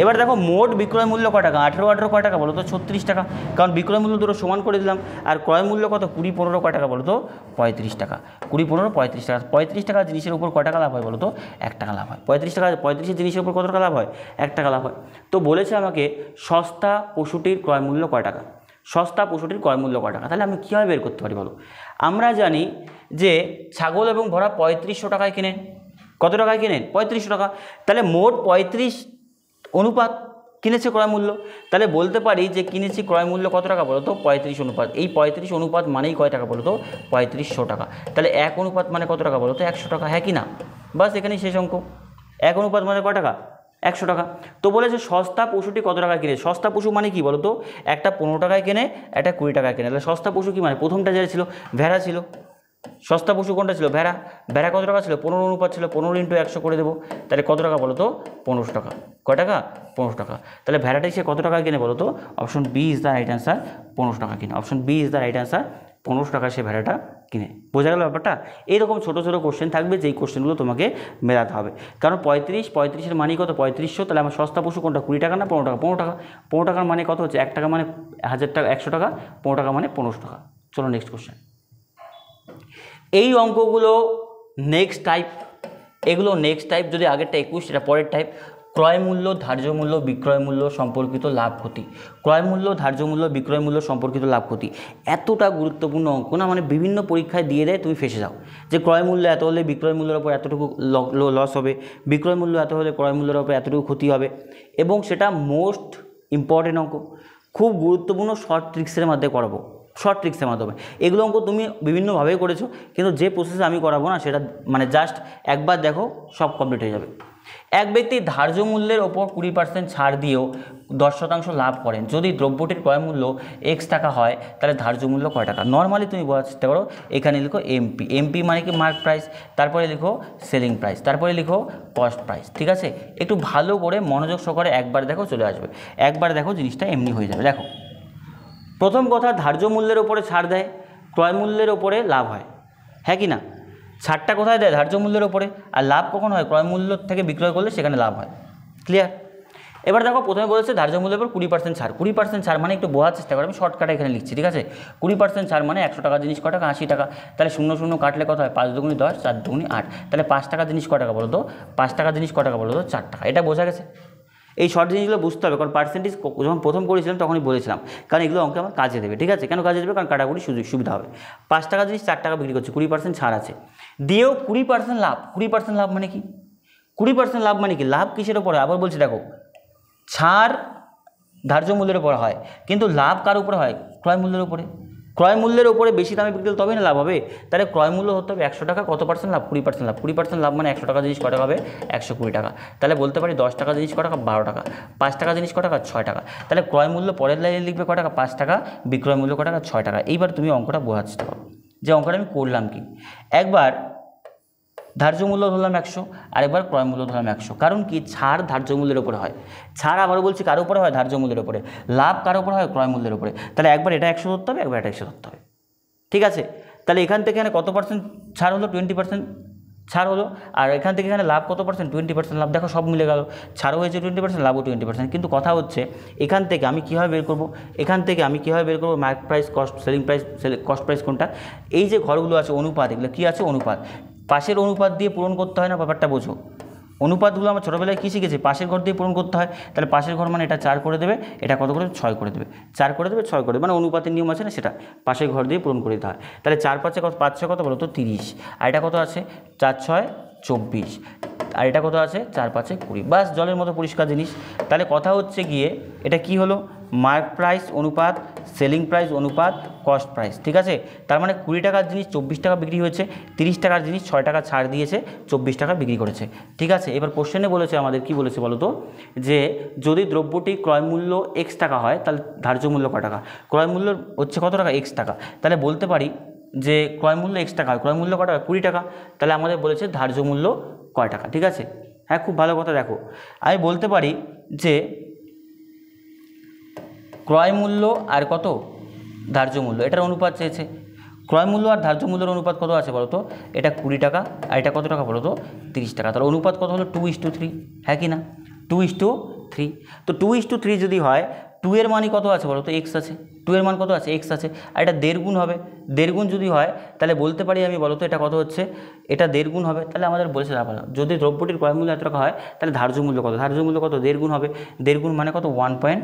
এবার দেখো মোট বিক্রয় মূল্য কয় টাকা? 18 18 কয় টাকা বলো তো? 36 টাকা, কারণ বিক্রয় মূল্য দুটো সমান করে দিলাম। আর ক্রয় মূল্য কত? 20 15 কয় টাকা বলো তো? 35 টাকা। 20 15 35 টাকা। 35 টাকা জিনিসের উপর কয় টাকা লাভ হয় বলো তো? 1 টাকা লাভ হয়। 35 টাকা, 35 জিনিসের উপর কত টাকা লাভ হয়? 1 টাকা লাভ হয়। তো বলেছে আমাকে সস্তা পশুটির ক্রয় মূল্য কয় টাকা? সস্তা পশুটির ক্রয় মূল্য কয় টাকা? তাহলে আমি কীভাবে বের করতে পারি বলো? আমরা জানি যে ছাগল এবং ভেড়া 3500 টাকায় কেনেন। কত টাকায় কেনেন? 3500 টাকা। তাহলে মোট 35 অনুপাত কিনেছে ক্রয় মূল্য, তাহলে বলতে পারি যে কিনেছি ক্রয় মূল্য কত টাকা বলো তো 35 অনুপাত। এই 35 অনুপাত মানেই কয় টাকা বলো তো 3500 টাকা। তাহলে 1 অনুপাত মানে কত টাকা বলো তো 100 টাকা, হ্যাঁ কি না? বাস এখানেই শেষ অঙ্ক। 1 অনুপাত মানে কয় টাকা? 100 টাকা। তো বলেছে সস্তা পশুটি কত টাকা কিনে। সস্তা পশু মানে কি বলো তো, একটা 15 টাকায় কেনে, একটা 20 টাকায় কেনে। তাহলে সস্তা পশু কি মানে প্রথমটা যেটা ছিল ভেড়া ছিল। সস্তা পশু কোনটা ছিল? ভেড়া। ভেড়া কত টাকা ছিল? 15 অনুপাত ছিল, 15 ইন্টু 100 করে দেবো। তাহলে কত টাকা বলো তো 1500 টাকা। কয় টাকা? 1500 টাকা। তাহলে ভেড়াটাই সে কত টাকা কিনে বলো তো? Option B is the right answer, 1500 টাকা কিনে। Option B is the right answer, 1500 টাকা সে ভেড়াটা কিনে। বোঝা গেল ব্যাপারটা? এইরকম ছোটো ছোটো কোশ্চেন থাকবে, যেই কোশ্চেনগুলো তোমাকে মেলাতে হবে। কারণ 35-35-এর মানেই কত? 3500। তাহলে আমার সস্তা পশু কোনটা? 20 টাকা না 15 টাকা? 15 টাকা। 15 টাকার মানে কত হচ্ছে? 1 টাকা মানে 1000 টাকা, 100 টাকা। 15 টাকা মানে 1500 টাকা। চলো নেক্সট কোশ্চেন। এই অঙ্কগুলো নেক্সট টাইপ, এগুলো নেক্সট টাইপ। যদি আগেরটা 21, এটা পরের টাইপ। ক্রয় মূল্য, ধার্য মূল্য, বিক্রয় মূল্য সম্পর্কিত লাভ ক্ষতি। ক্রয় মূল্য, ধার্য মূল্য, বিক্রয় মূল্য সম্পর্কিত লাভ ক্ষতি এতটা গুরুত্বপূর্ণ অঙ্ক না, মানে বিভিন্ন পরীক্ষায় দিয়ে দেয়, তুমি ফেসে যাও যে ক্রয় মূল্য এত হলে বিক্রয় মূল্যের ওপর এতটুকু লস হবে, বিক্রয় মূল্য এত হলে ক্রয় মূল্যের ওপর এতটুকু ক্ষতি হবে। এবং সেটা মোস্ট ইম্পর্টেন্ট অঙ্ক, খুব গুরুত্বপূর্ণ। শর্ট ট্রিক্সের মাধ্যমে করাবো, শর্ট ট্রিক্সের মাধ্যমে। এগুলো অঙ্ক তুমি বিভিন্নভাবেই করেছো, কিন্তু যে প্রসেসে আমি করাবো না সেটা মানে জাস্ট একবার দেখো, সব কমপ্লিট হয়ে যাবে। এক ব্যক্তি ধার্য মূল্যের ওপর 20% ছাড় দিয়েও 10% লাভ করেন। যদি দ্রব্যটির ক্রয় মূল্য X টাকা হয়, তাহলে ধার্য মূল্য কয় টাকা? নর্মালি তুমি বোঝার চেষ্টা করো। এখানে লিখো এমপি। এমপি মানে কি? Mark price. তারপরে লিখো সেলিং প্রাইস, তারপরে লিখো কস্ট প্রাইস। ঠিক আছে, একটু ভালো করে মনোযোগ সহকারে একবার দেখো, চলে আসবে। একবার দেখো, জিনিসটা এমনি হয়ে যাবে। দেখো, প্রথম কথা, ধার্য মূল্যের ওপরে ছাড় দেয়, ক্রয় মূল্যের ওপরে লাভ হয়, হ্যাঁ কি না? ছাড়টা কোথায় দেয়? ধার্য মূল্যের ওপরে। আর লাভ কখন হয়? ক্রয় মূল্য থেকে বিক্রয় করলে সেখানে লাভ হয়। ক্লিয়ার? এবার দেখো, প্রথমে বলেছে ধার্য মূল্যের উপর 20% ছাড়। 20% ছাড় মানে একটু বোঝার চেষ্টা করো, আমি শর্টকাটে এখানে লিখছি। ঠিক আছে, 20% ছাড় মানে 100 টাকা জিনিস কয় টাকা? 80 টাকা। তাহলে 0 কাটলে কত হয়? 5 দুগুণি 10, 4 দুগুণি 8। তাহলে 5 টাকা জিনিস কয় টাকা বলো তো? 5 টাকা জিনিস কয় টাকা বলো তো? 4 টাকা। এটা বোঝা গেছে? এই শর্ট জিনিসগুলো বুঝতে হবে, কারণ পার্সেন্টেজ যখন প্রথম করেছিলাম তখনই বলেছিলাম, কারণ এগুলো অঙ্কে আমার কাজে দেবে। ঠিক আছে, কেন কাজে দেবে? কারণ কাটাকুটি সুবিধা হবে। 5 টাকা জিনিস 4 টাকা বিক্রি করছে, 20% ছাড় আছে, দিয়েও 20% লাভ। 20% লাভ মানে কি? 20% লাভ মানে কি? লাভ কিসের ওপরে? আবার বলছি, দেখো, ছাড় ধার্য মূল্যের উপর হয়, কিন্তু লাভ কার উপরে হয়? ক্রয় মূল্যের উপরে। ক্রয় মূল্যের উপরে বেশি দামে বিক্রি হলে তবেই না লাভ হবে। তাহলে ক্রয় মূল্য হতে হবে 100 টাকা, কত পার্সেন্ট লাভ? 20% লাভ। 20% লাভ মানে 100 টাকা জিনিস কত টাকা হবে? 120 টাকা। তাহলে বলতে পারি 10 টাকা জিনিস কত টাকা? 12 টাকা। 5 টাকা জিনিস কত টাকা? 6 টাকা। তাহলে ক্রয় মূল্য পরের লাইনে লিখবে কত টাকা? 5 টাকা। বিক্রয় মূল্য কত টাকা? 6 টাকা। এইবার তুমি অঙ্কটা বোঝার চেষ্টা করো যে অঙ্কটা আমি করলাম কি। একবার ধার্য মূল্য ধরলাম 100, আরেকবার ক্রয় মূল্য ধরলাম 100। কারণ কি? ছাড় ধার্য মূল্যের উপরে হয়। ছাড় আবারও বলছি কার উপরে হয়? ধার্য মূল্যের উপরে। লাভ কার উপরে হয়? ক্রয় মূল্যের উপরে। তাহলে একবার এটা 100 ধরতে হবে, একবার এটা 100 ধরতে হবে। ঠিক আছে, তাহলে এখান থেকে এখানে কত পার্সেন্ট ছাড় হলো? 20% ছাড় হলো। আর এখান থেকে এখানে লাভ কত পার্সেন্ট? 20% লাভ। দেখো, সব মিলে গেল, ছাড়ও হয়েছে 20%, লাভও 20%। কিন্তু কথা হচ্ছে এখান থেকে আমি কীভাবে বের করবো? এখান থেকে আমি কীভাবে বের করবো? Mark price, cost, selling price, cost price কোনটা? এই যে ঘরগুলো আছে অনুপাত, এগুলো কী আছে? অনুপাত। পাশের অনুপাত দিয়ে পূরণ করতে হয় না? ব্যাপারটা বোঝো। অনুপাতগুলো আমরা ছোটোবেলায় কী শিখেছি? পাশের ঘর দিয়ে পূরণ করতে হয়। তাহলে পাশের ঘর মানে এটা 4 করে দেবে, এটা কত করে? 6 করে দেবে। 4 করে দেবে, 6 করে দেবে, মানে অনুপাতের নিয়ম আছে না, সেটা পাশের ঘর দিয়ে পূরণ করে দিতে হয়। তাহলে 4 5 কত? 5 6 কত বলো তো? 30। আর এটা কত আছে? 4 6 24। আর এটা কত আছে? 4 5 20। বাস, জলের মতো পরিষ্কার জিনিস। তাহলে কথা হচ্ছে গিয়ে এটা কি হলো? মার্ক প্রাইস অনুপাত সেলিং প্রাইস অনুপাত কস্ট প্রাইস। ঠিক আছে, তার মানে 20 টাকার জিনিস 24 টাকা বিক্রি হয়েছে, 30 টাকার জিনিস 6 টাকা ছাড় দিয়েছে, 24 টাকা বিক্রি করেছে। ঠিক আছে, এবার কোশ্চেনে বলেছে আমাদের, কি বলেছে বলো তো, যে যদি দ্রব্যটি ক্রয় মূল্য X টাকা হয়, তাহলে ধার্য মূল্য কত টাকা? ক্রয় মূল্য হচ্ছে কত টাকা? X টাকা। তাহলে বলতে পারি যে ক্রয় মূল্য X টাকা হয়, ক্রয় মূল্য কত টাকা? 20 টাকা। তাহলে আমাদের বলেছে ধার্য মূল্য কয় টাকা। ঠিক আছে, হ্যাঁ, খুব ভালো কথা। দেখো, আমি বলতে পারি যে ক্রয় মূল্য আর কত? ধার্য মূল্য, এটার অনুপাত চেয়েছে। ক্রয় মূল্য আর ধার্য মূল্যের অনুপাত কত আছে বলো তো? এটা 20 টাকা, আর এটা কত টাকা বলো তো? 30 টাকা। তাহলে অনুপাত কত হলো? 2:3, হ্যাঁ কি না? 2:3। তো 2:3 যদি হয়, 2 এর মানই কত আছে বলো তো? X আছে। 2 এর মান কত আছে? X আছে। আর এটা 1.5 গুণ হবে। 1.5 গুণ যদি হয়, তাহলে বলতে পারি আমি, বলো তো এটা কত হচ্ছে? এটা 1.5 গুণ হবে। তাহলে আমাদের বলেছে যদি দ্রব্যটির ক্রয় মূল্য এত টাকা হয়, তাহলে ধার্য মূল্য কত? ধার্য মূল্য কত? 1.5 গুণ হবে। 1.5 গুণ মানে কত? 1.5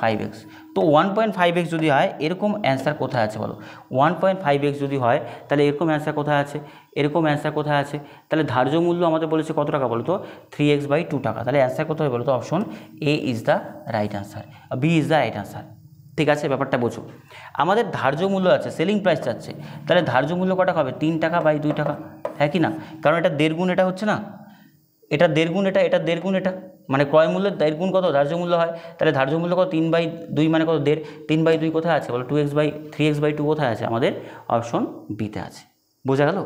1.5x। তো 1.5x যদি হয় এরকম অ্যান্সার কোথায় আছে বলো? 1.5x যদি হয় তাহলে এরকম অ্যান্সার কোথায় আছে? এরকম অ্যান্সার কোথায় আছে? তাহলে ধার্য মূল্য আমাদের বলেছে কত টাকা বলো তো? 3x/2 টাকা। তাহলে অ্যান্সার কোথায় বলো তো? Option A is the right answer, B is the right answer. ঠিক আছে, ব্যাপারটা বোঝো। আমাদের ধার্য মূল্য আছে, সেলিং প্রাইস চাচ্ছে, তাহলে ধার্য মূল্য কটা হবে? 3 টাকা/2 টাকা, হ্যাঁ কি না? কারণ এটা 1.5 গুণ এটা হচ্ছে না, এটা 1.5 গুণ এটা, এটা 1.5 গুণ এটা, মানে ক্রয় মূল্যের 1.5 গুণ কত? ধার্য মূল্য হয়। তাহলে ধার্য মূল্য কত? 3/2 মানে কত? 1.5। 3/2 কোথায় আছে বলো? 3x/2 কোথায় আছে? আমাদের অপশন বিতে আছে। বোঝা গেল?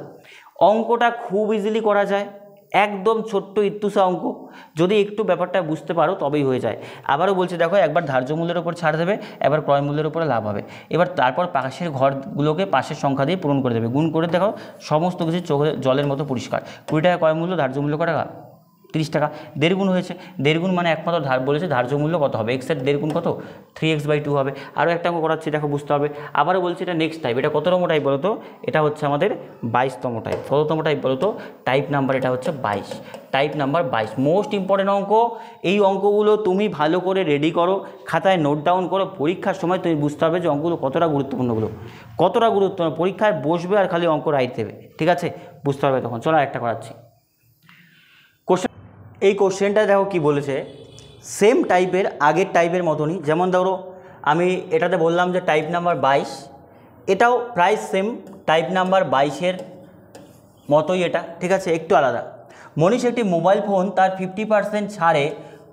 অঙ্কটা খুব ইজিলি করা যায়, একদম ছোট্ট ইত্তুসা অঙ্ক, যদি একটু ব্যাপারটা বুঝতে পারো তবেই হয়ে যায়। আবারও বলছি দেখো, একবার ধার্য মূল্যের উপর ছাড় দেবে, এবার ক্রয় মূল্যের উপরে লাভ হবে। এবার তারপর পাশের ঘরগুলোকে পাশের সংখ্যা দিয়ে পূরণ করে দেবে, গুণ করে দেখো সমস্ত কিছু চোখে জলের মতো পরিষ্কার। 20 টাকা ক্রয় মূল্য, ধার্য মূল্য কত টাকা? 30 টাকা। 1.5 গুণ হয়েছে, 1.5 গুণ মানে একমাত্র বলেছে ধার্য মূল্য কত হবে? এক্সের 1.5 গুণ কত? 3x/2 হবে। আরও একটা অঙ্ক করাচ্ছি, দেখো বুঝতে হবে। আবারও বলছি এটা নেক্সট টাইপ, এটা কততম টাইপ বলো তো? এটা হচ্ছে আমাদের 22তম টাইপ। কততম টাইপ বলো তো? টাইপ নাম্বার এটা হচ্ছে 22, টাইপ নাম্বার 22। মোস্ট ইম্পর্টেন্ট অঙ্ক। এই অঙ্কগুলো তুমি ভালো করে রেডি করো, খাতায় নোট ডাউন করো, পরীক্ষার সময় তুমি বুঝতে হবে যে অঙ্কগুলো কতটা গুরুত্বপূর্ণগুলো, কতটা গুরুত্বপূর্ণ। পরীক্ষায় বসবে আর খালি অঙ্ক রাইট দেবে, ঠিক আছে? বুঝতে হবে তখন। চলো একটা করাচ্ছি কোশ্চেন। এই কোশ্চেনটা দেখো কি বলেছে, সেম টাইপের, আগের টাইপের মতনই। যেমন ধরো আমি এটাতে বললাম যে টাইপ নাম্বার 22, এটাও প্রায় সেম টাইপ নাম্বার 22-এর মতোই এটা, ঠিক আছে? একটু আলাদা। মনীষ একটি মোবাইল ফোন তার 50% ছাড়ে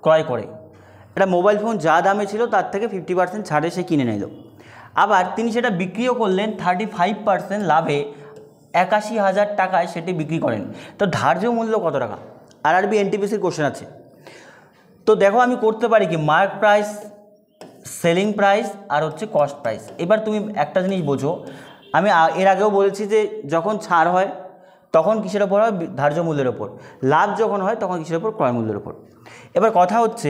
ক্রয় করে। এটা মোবাইল ফোন যা দামে ছিল তার থেকে 50% ছাড়ে সে কিনে নিল। আবার তিনি সেটা বিক্রিও করলেন 35% লাভে, 81,000 টাকায় সেটি বিক্রি করেন। তো ধার্য মূল্য কত টাকা? আরআরবি এনটিপিসির কোশ্চেন আছে। তো দেখো আমি করতে পারি কি, মার্ক প্রাইস, সেলিং প্রাইস আর হচ্ছে কস্ট প্রাইস। এবার তুমি একটা জিনিস বোঝো, আমি এর আগেও বলেছি যে যখন ছাড় হয় তখন কিসের ওপর হয়? ধার্য মূল্যের ওপর। লাভ যখন হয় তখন কিসের ওপর? ক্রয় মূল্যের ওপর। এবার কথা হচ্ছে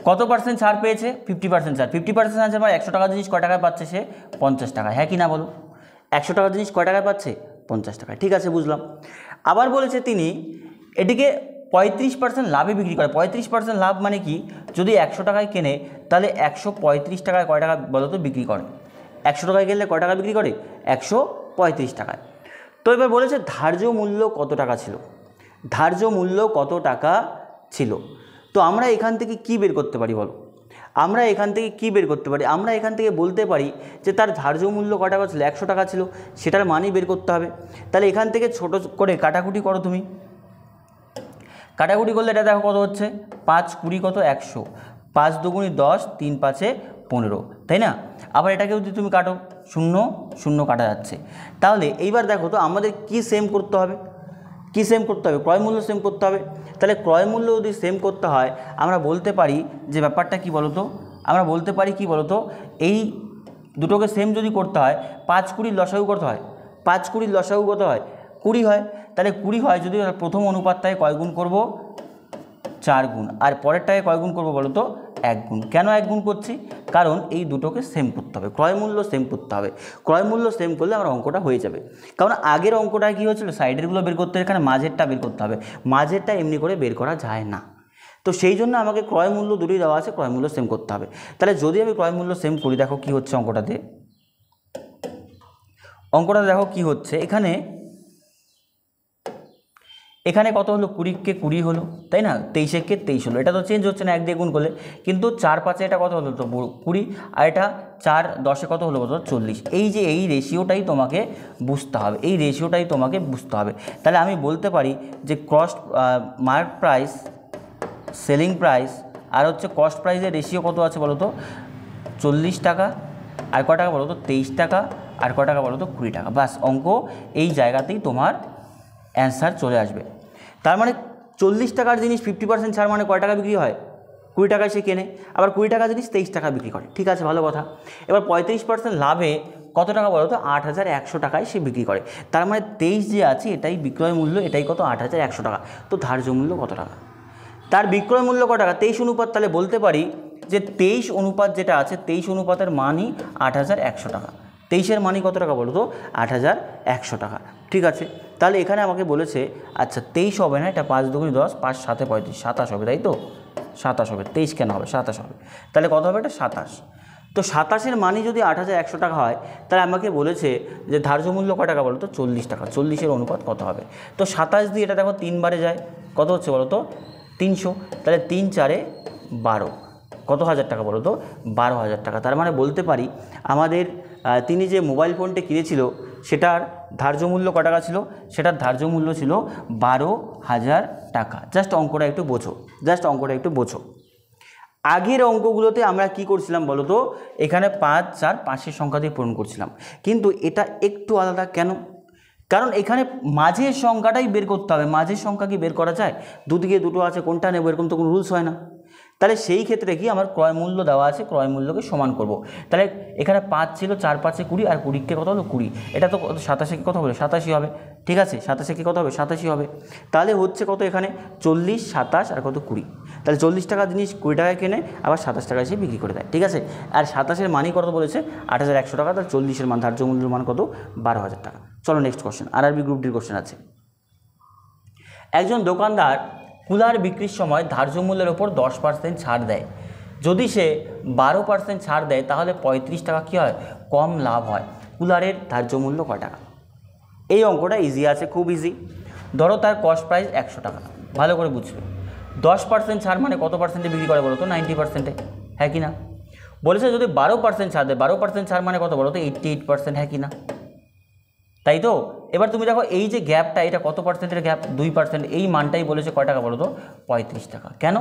কত পার্সেন্ট ছাড় পেয়েছে? 50% ছাড়। 50% ছাড় মানে 100 টাকা জিনিস কয় টাকায় পাচ্ছে সে? 50 টাকায়, হ্যাঁ কি না বলো? 100 টাকা জিনিস কয় টাকায় পাচ্ছে? 50 টাকায়। ঠিক আছে, বুঝলাম। আবার বলেছে তিনি এটিকে 35% লাভে বিক্রি করে। 35% লাভ মানে কি? যদি 100 টাকায় কেনে তাহলে 135 টাকায় কয় টাকা বলো তো বিক্রি করে? 100 টাকায় কিনলে কয় টাকা বিক্রি করে? 135 টাকায়। তো এবার বলেছে ধার্য মূল্য কত টাকা ছিল? ধার্য মূল্য কত টাকা ছিল? তো আমরা এখান থেকে কি বের করতে পারি বলো? আমরা এখান থেকে কি বের করতে পারি? আমরা এখান থেকে বলতে পারি যে তার ধার্য মূল্য কত টাকা ছিল? 100 টাকা ছিল, সেটার মানই বের করতে হবে। তাহলে এখান থেকে ছোট করে কাটাকুটি করো তুমি। কাটাকুটি করলে এটা দেখো কত হচ্ছে? 5 20 কত? 100। 5 দুগুণে 10, 3 5 15, তাই না? আবার এটাকে যদি তুমি কাটো, 0 0 কাটা যাচ্ছে। তাহলে এইবার দেখো তো আমাদের কি সেম করতে হবে? কি সেম করতে হবে? ক্রয় মূল্য সেম করতে হবে। তাহলে ক্রয় মূল্য যদি সেম করতে হয় আমরা বলতে পারি যে ব্যাপারটা কি বলতো? আমরা বলতে পারি কি বলতো, এই দুটোকে সেম যদি করতে হয় 5 20 লসাগু কত হয়? 5 20 লসাগু কত হয়? 20 হয়। তাহলে 20 হয় যদি প্রথম অনুপাতটায় কয় গুণ করব? 4 গুণ। আর পরেরটায় কয় গুণ করবো বলো তো? 1 গুণ। কেন 1 গুণ করছি? কারণ এই দুটোকে সেম করতে হবে, ক্রয় মূল্য সেম করতে হবে। ক্রয় মূল্য সেম করলে আমার অঙ্কটা হয়ে যাবে। কারণ আগের অঙ্কটা কী হয়েছিল? সাইডেরগুলো বের করতে, এখানে মাঝেরটা বের করতে হবে। মাঝেরটা এমনি করে বের করা যায় না। তো সেই জন্য আমাকে ক্রয় মূল্য দুটোই দেওয়া আছে, ক্রয় মূল্য সেম করতে হবে। তাহলে যদি আমি ক্রয় মূল্য সেম করি, দেখো কি হচ্ছে অঙ্কটাতে। অঙ্কটা দেখো কি হচ্ছে, এখানে কত হলো? 20-কে 20 হলো, তাই না? 23-কে 23 হলো। এটা তো চেঞ্জ হচ্ছে না 1 দিয়ে গুণ করলে। কিন্তু 4 5-এ এটা কত হলো? তো 20। আর এটা 4 10-এ কত হলো? কত? 40। এই যে এই রেশিওটাই তোমাকে বুঝতে হবে, এই রেশিওটাই তোমাকে বুঝতে হবে। তাহলে আমি বলতে পারি যে cost, mark price, selling price আর হচ্ছে কস্ট প্রাইসের রেশিও কত আছে বলো তো? 40 টাকা। আর কয় টাকা বলো তো? 23 টাকা। আর কয় টাকা বলো তো? 20 টাকা। বাস, অঙ্ক এই জায়গাতেই তোমার অ্যান্সার চলে আসবে। তার মানে 40 টাকার জিনিস 50% ছাড় মানে কয় টাকা বিক্রি হয়? 20 টাকায় সে কেনে। আবার 20 টাকা জিনিস 23 টাকা বিক্রি করে। ঠিক আছে, ভালো কথা। এবার 35% লাভে কত টাকা বলো তো? 8100 টাকায় সে বিক্রি করে। তার মানে 23 যে আছে এটাই বিক্রয় মূল্য, এটাই কত? 8100 টাকা। তো ধার্য মূল্য কত টাকা? তার বিক্রয় মূল্য কত টাকা? 23 অনুপাত। তাহলে বলতে পারি যে 23 অনুপাত যেটা আছে, 23 অনুপাতের মানই 8100 টাকা। 23-এর মানই কত টাকা বলো তো? 8100 টাকা। ঠিক আছে, তাহলে এখানে আমাকে বলেছে আচ্ছা 23 হবে না, এটা 5 দুগুণে 10, 5 7 35, 27 হবে, তাই তো? 27 হবে, 23 কেন হবে, 27 হবে। তাহলে কত হবে, এটা 27। তো 27-এর মানই যদি 8,100 টাকা হয়, তাহলে আমাকে বলেছে যে ধার্য মূল্য কত টাকা বলো তো, 40 টাকা। 40-এর অনুপাত কত হবে? তো 27 দিয়ে এটা দেখো 3 বারে যায়, কত হচ্ছে বলো তো, 300। তাহলে 3 4 12, কত হাজার টাকা বলো তো, 12,000 টাকা। তার মানে বলতে পারি আমাদের তিনি যে মোবাইল ফোনটি কিনেছিল সেটার ধার্য মূল্য কত টাকা ছিল, সেটার ধার্য মূল্য ছিল 12,000 টাকা। জাস্ট অঙ্কটা একটু বোঝো। আগের অঙ্কগুলোতে আমরা কি করছিলাম বলো তো, এখানে 5 4 5-এর সংখ্যা দিয়ে পূরণ করছিলাম, কিন্তু এটা একটু আলাদা। কেন? কারণ এখানে মাঝের সংখ্যাটাই বের করতে হবে। মাঝের সংখ্যা কি বের করা যায়? দুদিকে দুটো আছে, কোনটা নেব, এরকম তো কোনো রুলস হয় না। তাহলে সেই ক্ষেত্রে কি আমার ক্রয় মূল্য দেওয়া আছে, ক্রয় মূল্যকে সমান করব। তাহলে এখানে 5 ছিল, 4 5 20, আর 20কে কত হলো 20, এটা তো 27-এ কত হবে, 87 হবে। ঠিক আছে, 27-এ কি কত হবে, 87 হবে। তাহলে হচ্ছে কত এখানে 40 27 আর কত 20। তাহলে 40 টাকা জিনিস 20 টাকায় কেনে, আবার 27 টাকায় সে বিক্রি করে দেয়। ঠিক আছে, আর 27-এর মানই কত বলেছে, 8,100 টাকা। তাহলে 40-এর মান, ধার্য মূল্যের মান কত, 12,000 টাকা। চলো নেক্সট কোশ্চেন, আরআরবি গ্রুপ ডির কোশ্চেন আছে। একজন দোকানদার কুলার বিক্রির সময় ধার্য মূল্যের ওপর 10% ছাড় দেয়। যদি সে 12% ছাড় দেয়, তাহলে 35 টাকা কী হয়, কম লাভ হয়। কুলারের ধার্য মূল্য কয় টাকা? এই অঙ্কটা ইজি আছে, খুব ইজি। ধরো তার কস্ট প্রাইস 100 টাকা, ভালো করে বুঝবে। 10% ছাড় মানে কত পার্সেন্টে বিক্রি করে বলো তো, 90%-এ, হ্যাঁ কি না? বলেছে যদি 12% ছাড় দেয়, 12% ছাড় মানে কত বলো তো, 88%, হ্যাঁ কি না? তাই তো। এবার তুমি দেখো এই যে গ্যাপটা, এটা কত পার্সেন্টের গ্যাপ, 2%। এই মানটাই বলেছে কয় টাকা বলো তো, 35 টাকা। কেন?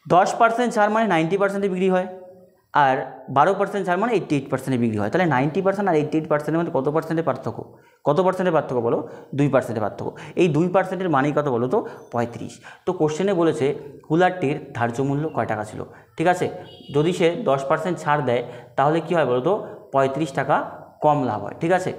10% ছাড় মানে 90%-এ বিক্রি হয়, আর 12% ছাড় মানে 88%-এ বিক্রি হয়। তাহলে 90% আর 88%-এর মধ্যে কত পার্সেন্টের পার্থক্য, কত পার্সেন্টের পার্থক্য বলো, 2%-এর পার্থক্য। এই 2%-এর মানেই কত বলো তো, 35। তো কোশ্চেনে বলেছে কুলারটির ধার্য মূল্য কয় টাকা ছিল। ঠিক আছে, যদি সে 10% ছাড় দেয়, তাহলে কি হয় বলো তো, 35 টাকা কম লাভ হয়। ঠিক আছে,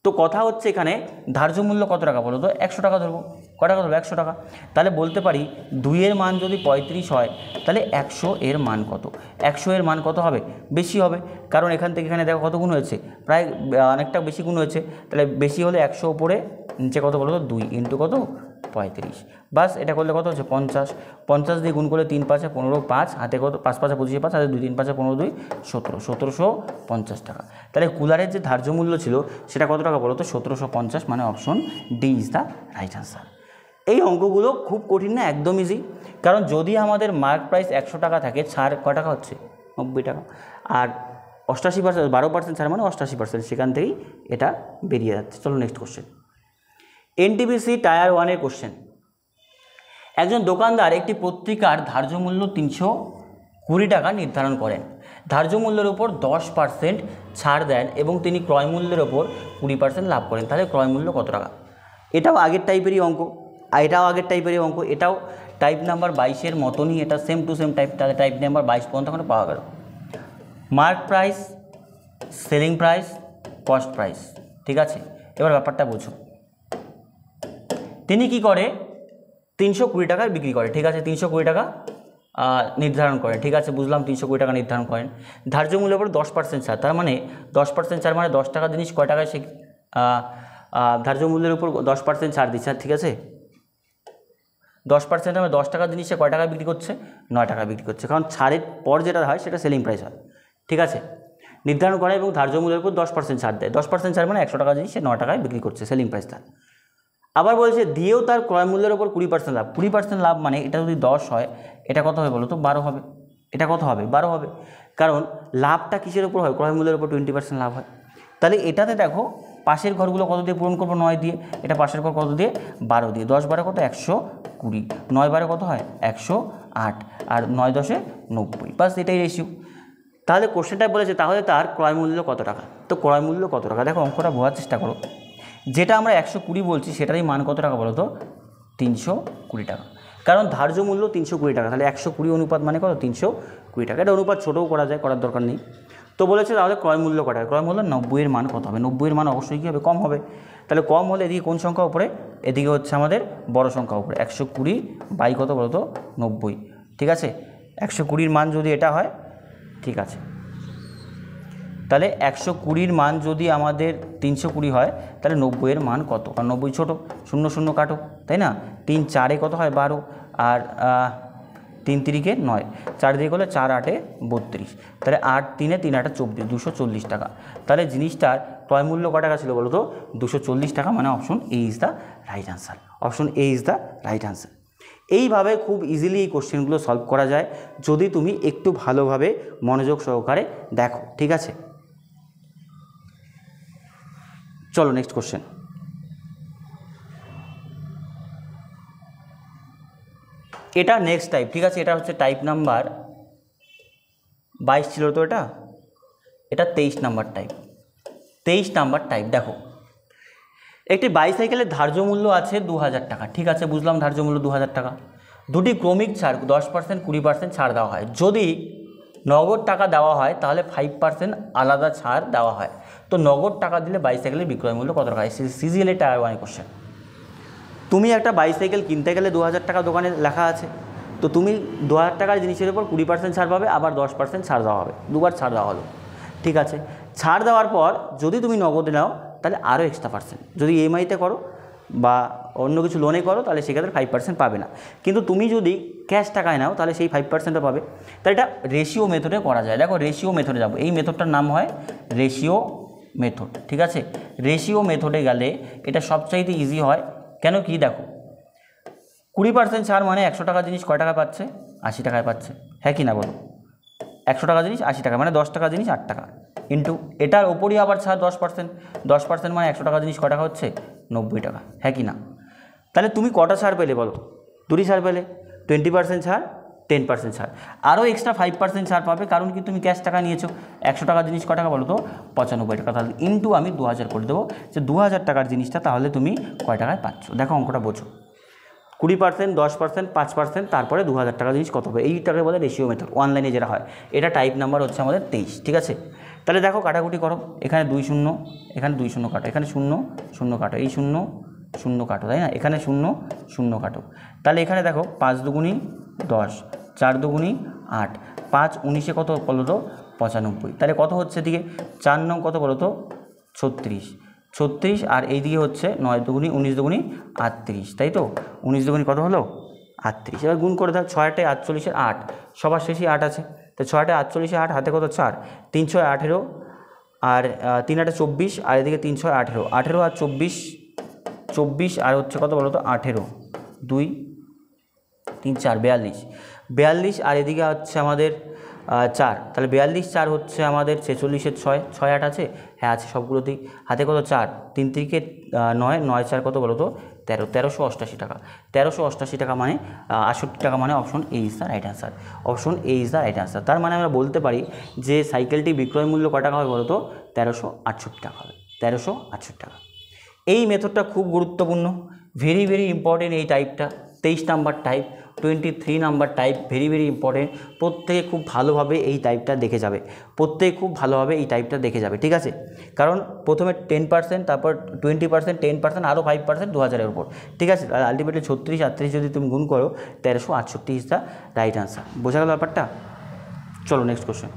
তো কথা হচ্ছে এখানে ধার্য মূল্য কত টাকা বলো তো, 100 টাকা ধরবো। কত টাকা ধরবো, 100 টাকা। তাহলে বলতে পারি 2-এর মান যদি 35 হয়, তাহলে 100-এর মান কত, 100-এর মান কত হবে, বেশি হবে। কারণ এখান থেকে এখানে দেখো কত গুণ হয়েছে, প্রায় অনেকটা বেশি গুণ হয়েছে। তাহলে বেশি হলে 100 উপরে নিচে কত বলো তো, 2 ইন্টু কত, 35। বাস, এটা করলে কত হচ্ছে 50। 50 দিয়ে গুণ করলে 3 5 15, 5 হাতে কত, 5 5 25, 5 হাতে 2 3 5 15 2 17, 1750 টাকা। তাহলে কুলারের যে ধার্য মূল্য ছিল সেটা কত টাকা বলো তো, 1750। মানে option D is the right answer. এই অঙ্কগুলো খুব কঠিন না, একদম ইজি। কারণ যদি আমাদের মার্ক প্রাইস 100 টাকা থাকে, ছাড় কয় টাকা হচ্ছে, 90 টাকা। আর 88%, 12% ছাড় মানে 88%, সেখান থেকেই এটা বেরিয়ে যাচ্ছে। চলো নেক্সট কোশ্চেন, এনটিপিসি টায়ার 1-এর কোশ্চেন। একজন দোকানদার একটি পত্রিকার ধার্য মূল্য 320 টাকা নির্ধারণ করেন। ধার্য মূল্যের উপর 10% ছাড় দেন এবং তিনি ক্রয় মূল্যের ওপর 20% লাভ করেন। তাহলে ক্রয় মূল্য কত টাকা? এটাও আগের টাইপেরই অঙ্ক, এটাও টাইপ নাম্বার 22-এর মতনই, এটা সেম টু সেম টাইপ। তাহলে টাইপ নাম্বার 22 পর্যন্ত ওখানে পাওয়া গেল। Mark price, selling price, cost price. ঠিক আছে, এবার ব্যাপারটা বুঝো। তিনি কি করে, 320 টাকায় বিক্রি করে। ঠিক আছে, 320 টাকা নির্ধারণ করেন। ঠিক আছে, বুঝলাম, 320 টাকা নির্ধারণ করেন। ধার্য মূল্যের উপর 10% ছাড়, তার মানে 10% ছাড় মানে 10 টাকা জিনিস কয় টাকায় সে ধার্য মূল্যের উপর 10% ছাড় দিচ্ছে। ঠিক আছে, 10% মানে 10 টাকা জিনিস সে কয় টাকায় বিক্রি করছে, 9 টাকায় বিক্রি করছে। কারণ ছাড়ের পর যেটা হয় সেটা সেলিং প্রাইস হয়। ঠিক আছে, নির্ধারণ করে এবং ধার্য মূল্যের উপর 10% ছাড় দেয়। 10% ছাড় মানে 100 টাকা জিনিস সে 9 টাকায় বিক্রি করছে, সেলিং প্রাইস তার। আবার বলছে দিয়েও তার ক্রয় মূল্যের ওপর 20% লাভ। 20% লাভ মানে এটা যদি 10 হয়, এটা কত হবে বলো তো, 12 হবে। এটা কত হবে, 12 হবে। কারণ লাভটা কিসের উপর হয়, ক্রয় মূল্যের উপর 20% লাভ হয়। তাহলে এটাতে দেখো পাশের ঘরগুলো কত দিয়ে পূরণ করবো, 9 দিয়ে। এটা পাশের ঘর কত দিয়ে, 12 দিয়ে। 10 12 কত, 120। 9 12 কত হয়, 108। আর 9 10 90। বাস, এটাই রেশিও। তাহলে কোশ্চেনটাই বলেছে তাহলে তার ক্রয় মূল্য কত টাকা। তো ক্রয় মূল্য কত টাকা, দেখো অঙ্কটা বোঝার চেষ্টা করো। যেটা আমরা 120 বলছি সেটারই মান কত টাকা বলো তো, 320 টাকা। কারণ ধার্য মূল্য 320 টাকা, তাহলে 120 অনুপাত মানে কত, 320 টাকা। এটা অনুপাত ছোটও করা যায়, করার দরকার নেই। তো বলেছে তাহলে ক্রয় মূল্য কত টাকা, ক্রয় মূল্য 90-এর মান কত হবে, 90-এর মান অবশ্যই কী হবে, কম হবে। তাহলে কম হলে এদিকে কোন সংখ্যা উপরে, এদিকে হচ্ছে আমাদের বড় সংখ্যা উপরে। 120 বাই কত বলো তো, 90। ঠিক আছে, 120-র মান যদি এটা হয়, ঠিক আছে, তাহলে 120-র মান যদি আমাদের 320 হয়, তাহলে 90-এর মান কত, কারণ 90 ছোটো, 0 0 কাটো, তাই না। 3 4 কত হয়, 12। আর 3 তিরিকে 9, 4 দিয়ে করলে 4 8 32, তাহলে 8 3 3 8 24, 240 টাকা। তাহলে জিনিসটার ক্রয় মূল্য কত টাকা ছিল বলো তো? 240 টাকা, মানে option A is the right answer. Option A is the right answer. এইভাবে খুব ইজিলি এই কোশ্চেনগুলো সলভ করা যায় যদি তুমি একটু ভালোভাবে মনোযোগ সহকারে দেখো, ঠিক আছে? চলো নেক্সট কোশ্চেন। এটা নেক্সট টাইপ, ঠিক আছে? এটা হচ্ছে টাইপ নাম্বার 22 ছিল তো, এটা 23 নাম্বার টাইপ। 23 number type. দেখো, একটি বাইসাইকেলের ধার্য মূল্য আছে 2000 টাকা, ঠিক আছে, বুঝলাম ধার্য মূল্য 2000 টাকা। দুটি ক্রমিক ছাড় 10%, 20% ছাড় দেওয়া হয়। যদি নগদ টাকা দেওয়া হয় তাহলে 5% আলাদা ছাড় দেওয়া হয়। তো নগদ টাকা দিলে বাইসাইকেলের বিক্রয় মূল্য কত টাকা? CGL tyre 1 question. তুমি একটা বাইসাইকেল কিনতে গেলে 2000 টাকা দোকানে লেখা আছে, তো তুমি 2000 টাকার জিনিসের উপর 20% ছাড় পাবে, আবার 10% ছাড় দেওয়া হবে, দুবার ছাড় দেওয়া হলো, ঠিক আছে? ছাড় দেওয়ার পর যদি তুমি নগদে নাও তাহলে আরও এক্সট্রা পার্সেন্ট, যদি ইএমআইতে করো বা অন্য কিছু লোনে করো তাহলে সেক্ষেত্রে 5% পাবে না। কিন্তু তুমি যদি ক্যাশ টাকায় নাও তাহলে সেই 5%ও পাবে। তাই এটা রেশিও মেথডে করা যায়। দেখো, রেশিও মেথডে যাবো, এই মেথডটার নাম হয় রেশিও মেথড, ঠিক আছে? রেশিও মেথডে গেলে এটা সবচাইতে ইজি হয়। কেন কি? দেখো, 20% ছাড় মানে 100 টাকা জিনিস কয় টাকা পাচ্ছে? 80 টাকায় পাচ্ছে, হ্যাঁ কি না বলো? 100 টাকা জিনিস 80 টাকা, মানে 10 টাকা জিনিস 8 টাকা, ইন্টু এটার ওপরই আবার ছাড় 10%, 10% মানে 100 টাকা জিনিস কয় টাকা হচ্ছে? 90 টাকা, হ্যাঁ কি না? তাহলে তুমি কটা ছাড় পেলে বলো? দুটি ছাড় পেলে, 20% ছাড়, 10% ছাড়, আরও এক্সট্রা 5% ছাড় পাবে, কারণ কি তুমি ক্যাশ টাকা নিয়েছো। 100 টাকা জিনিস কয় টাকা বলো তো? 95 টাকা। তাহলে ইন্টু আমি 2000 করে দেবো, যে 2000 টাকার জিনিসটা তাহলে তুমি কয় টাকায় পাচ্ছ। দেখো অঙ্কটা বোঝো, 20%, 10%, 5%, তারপরে 2000 টাকা জিনিস কত হবে? এইটাকে বলে রেশিও মেথড, অনলাইনে যেটা হয়। এটা টাইপ নাম্বার হচ্ছে আমাদের 23, ঠিক আছে? তাহলে দেখো কাটাকুটি করো, এখানে 2 শূন্য, এখানে 2 শূন্য কাটো, এখানে 0 0 কাটো, এই 0 0 কাটো, তাই না? এখানে 0 0 কাটো। তাহলে এখানে দেখো 5 দুগুণী 10, 4 দুগুণী 8, 5 19 কত বলো তো? 95। তাহলে কত হচ্ছে এদিকে? 4 নং কত বলো তো? 36, 36, আর এইদিকে হচ্ছে 9 দুগুণী 19 দুগুণী 38, তাই তো? 19 দুগুণী কত হলো? 38। এবার গুণ করে দাও, 6 8 48 8, সবার শেষে 8 আছে, তো 6 8 48 8, হাতে কত? 4, 3 6 18, আর 3 8 24, আর এদিকে 3 6 18, 18 আর 24, 24 আর হচ্ছে কত বলো তো? 18, 2 3 4 42, 42, আর এদিকে হচ্ছে আমাদের 4, তাহলে 42 4 হচ্ছে আমাদের 46-এর 6, 6 8 আছে, হ্যাঁ আছে সবগুলোতেই। হাতে কত? 4, 3 3 9, 9 4 কত বলো তো? 13, 1388 টাকা। 1388 টাকা মানে 68 টাকা, মানে option A is the right answer. Option A is the right answer. তার মানে আমরা বলতে পারি যে সাইকেলটি বিক্রয় মূল্য কত টাকা হবে বলো তো? 1368 টাকা হবে, 1368 টাকা। এই মেথডটা খুব গুরুত্বপূর্ণ, ভেরি ভেরি ইম্পর্টেন্ট। এই টাইপটা 23 number type, 23 number type, very very important. প্রত্যেকে খুব ভালোভাবে এই টাইপটা দেখে যাবে, প্রত্যেকে খুব ভালোভাবে এই টাইপটা দেখে যাবে, ঠিক আছে? কারণ প্রথমে 10%, তারপর 20%, 10%, আরও 5% 2000-এর উপর, ঠিক আছে? আলটিমেটলি 36 38 যদি তুমি গুণ করো, 1368 ইজ দ্য রাইট আনসার। বোঝা গেল ব্যাপারটা? চলো নেক্সট কোশ্চেন।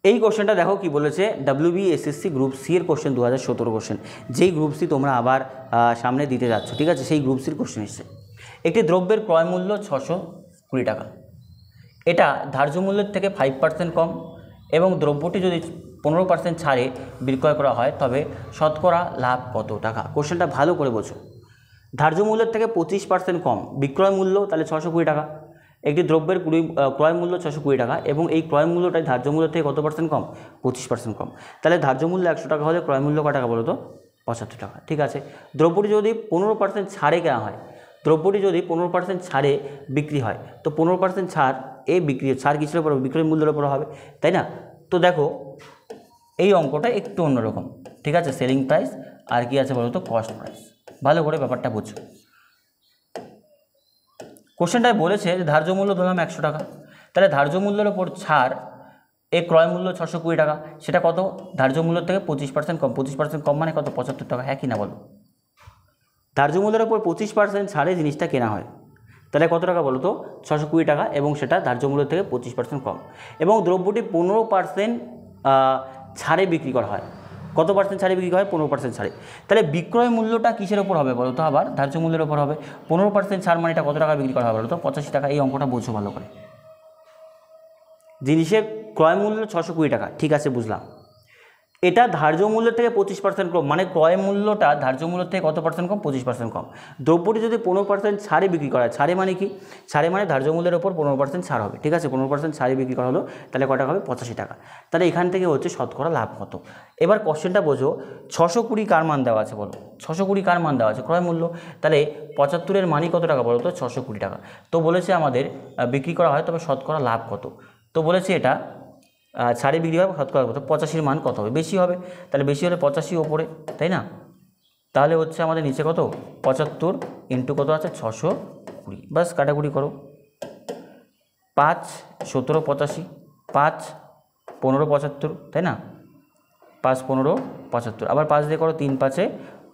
এই কোশ্চেনটা দেখো কি বলেছে, WBSSC গ্রুপ সি এর কোশ্চেন, 2017 কোশ্চেন, যেই গ্রুপ সি তোমরা আবার সামনে দিতে যাচ্ছ, ঠিক আছে? সেই গ্রুপ সির কোশ্চেন এসছে। একটি দ্রব্যের ক্রয় মূল্য 620 টাকা, এটা ধার্য মূল্যের থেকে 5% কম, এবং দ্রব্যটি যদি 15% ছাড়ে বিক্রয় করা হয় তবে শতকরা লাভ কত টাকা? কোশ্চেনটা ভালো করে বোঝো। ধার্য মূল্যের থেকে 25% কম, বিক্রয় মূল্য তাহলে 620 টাকা। একটি দ্রব্যের ক্রয় মূল্য 620 টাকা, এবং এই ক্রয় মূল্যটাই ধার্য মূল্য থেকে কত পার্সেন্ট কম? 25% কম। তাহলে ধার্য মূল্য 100 টাকা হলে ক্রয় মূল্য কত টাকা বলো তো? 75 টাকা, ঠিক আছে? দ্রব্যটি যদি 15% ছাড়ে কেনা হয়, দ্রব্যটি যদি 15% ছাড়ে বিক্রি হয়, তো 15% ছাড় বিক্রি ছাড় কিসের উপর? বিক্রয় মূল্যের উপর হবে, তাই না? তো দেখো এই অঙ্কটা একটু অন্যরকম, ঠিক আছে? সেলিং প্রাইস আর কি আছে বলো তো? Cost price. ভালো করে ব্যাপারটা বুঝো। কোশ্চেনটায় বলেছে যে ধার্য মূল্য ধরলাম 100 টাকা, তাহলে ধার্য মূল্যের ওপর ছাড় ক্রয় মূল্য 620 টাকা, সেটা কত? ধার্য মূল্যের থেকে 25% কম, 25% কম মানে কত? 75 টাকা, হ্যাঁ কি না বলো? ধার্য মূল্যের ওপর 25% ছাড়ে জিনিসটা কেনা হয়, তাহলে কত টাকা বলো তো? 620 টাকা, এবং সেটা ধার্য মূল্য থেকে 25% কম, এবং দ্রব্যটি 15% ছাড়ে বিক্রি করা হয়, কত পার্সেন্ট ছাড়ে বিক্রি হয়? 15% ছাড়ে। তাহলে বিক্রয় মূল্যটা কিসের ওপর হবে বলো তো? আবার ধার্য মূল্যের ওপর হবে। 15% ছাড় মানে এটা কত টাকা বিক্রি করা হবে বলো তো? 85 টাকা। এই অঙ্কটা বোঝো ভালো করে। জিনিসের ক্রয় মূল্য 620 টাকা, ঠিক আছে বুঝলাম। এটা ধার্য মূল্যের থেকে 25% কম, মানে ক্রয় মূল্যটা ধার্য মূল্যের থেকে কত পার্সেন্ট কম? 25% কম। দ্রব্যটি যদি 15% ছাড়ে বিক্রি করা হয়, ছাড়ে মানে কি? ছাড়ে মানে ধার্য মূল্যের ওপর 15% ছাড় হবে, ঠিক আছে। 15% ছাড়ে বিক্রি করা হলো, তাহলে কত টাকা হবে? 85 টাকা। তাহলে এখান থেকে হচ্ছে শতকরা লাভ কত। এবার কোশ্চেনটা বোঝো, 620 কার মান দেওয়া আছে বলো? 620 কার মান দেওয়া আছে? ক্রয় মূল্য। তাহলে 75-এর মানই কত টাকা বলো তো? 620 টাকা। তো বলেছে আমাদের বিক্রি করা হয়, তবে শতকরা লাভ কত? তো বলেছে এটা ছাড়ে বিক্রি হবে, শতকরা কত? 85-এর মান কত হবে? বেশি হবে। তাহলে বেশি হলে 85 ওপরে, তাই না? তাহলে হচ্ছে আমাদের নিচে কত? 75 ইন্টু কত আছে? 620। বাস কাটাকুটি করো। 5 17 85, 5 15 75, তাই না? 5 15 75, আবার 5 দিয়ে করো, 3 5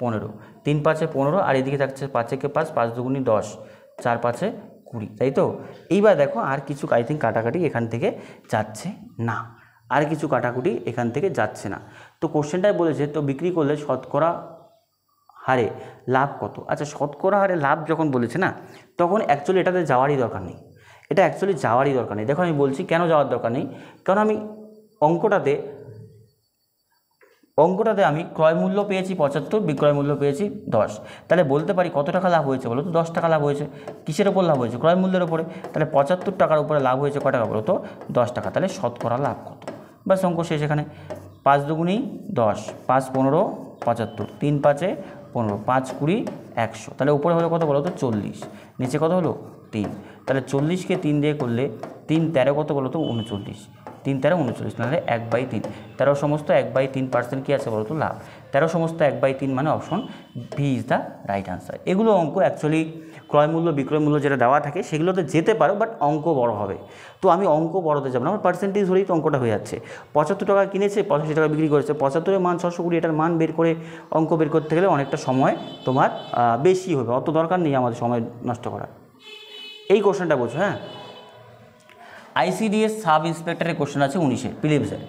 15, 3 5 15, আর এদিকে থাকছে 5 একে 5, 5 দুগুণি 10, 4 5 20, তাই তো? এইবার দেখো আর কিছু আই থিঙ্ক কাটাকাটি এখান থেকে যাচ্ছে না, আর কিছু কাটাকুটি এখান থেকে যাচ্ছে না। তো কোশ্চেনটাই বলেছে তো বিক্রি করলে শতকরা হারে লাভ কত? আচ্ছা, শতকরা হারে লাভ যখন বলেছে না, তখন অ্যাকচুয়ালি এটাতে যাওয়ারই দরকার নেই। এটা অ্যাকচুয়ালি যাওয়ারই দরকার নেই। দেখো আমি বলছি কেন যাওয়ার দরকার নেই, কারণ আমি অঙ্কটাতে আমি ক্রয় মূল্য পেয়েছি 75, বিক্রয় মূল্য পেয়েছি 10। তাহলে বলতে পারি কত টাকা লাভ হয়েছে বলো তো? 10 টাকা লাভ হয়েছে। কিসের ওপর লাভ হয়েছে? ক্রয় মূল্যের ওপরে। তাহলে 75 টাকার উপরে লাভ হয়েছে কত টাকা বলো তো? 10 টাকা। তাহলে শতকরা লাভ কত? বাস অঙ্ক শেষ এখানে। 5 দুগুণি 10, 5 15 75, 3 5 15, 5 20 100। তাহলে উপরে হলো কত বলো তো? 40। নিচে কত হলো? 3। তাহলে 40-কে 3 দিয়ে করলে 3 13 কত বলো তো? 39। 3 13 39, নাহলে 1/3। 13 সমস্ত 1/3% কী আছে বলো তো? লাভ। 13 সমস্ত 1/3 মানে option B is the right answer. এগুলো অঙ্ক অ্যাকচুয়ালি ক্রয় মূল্য বিক্রয় মূল্য যেটা দেওয়া থাকে সেগুলোতে যেতে পারো, বাট অঙ্ক বড় হবে। তো আমি অঙ্ক বড়তে যাবো না, আমার পার্সেন্টেজ ধরেই তো অঙ্কটা হয়ে যাচ্ছে। 75 টাকা কিনেছে, 85 টাকা বিক্রি করেছে। 75-এর মান 620, এটার মান বের করে অঙ্ক বের করতে গেলে অনেকটা সময় তোমার বেশি হবে। অত দরকার নেই আমাদের সময় নষ্ট করার। এই কোশ্চেনটা বোঝো, হ্যাঁ। আইসিডিএস সাব ইন্সপেক্টরের কোশ্চেন আছে 19-এর প্রিলিমসের।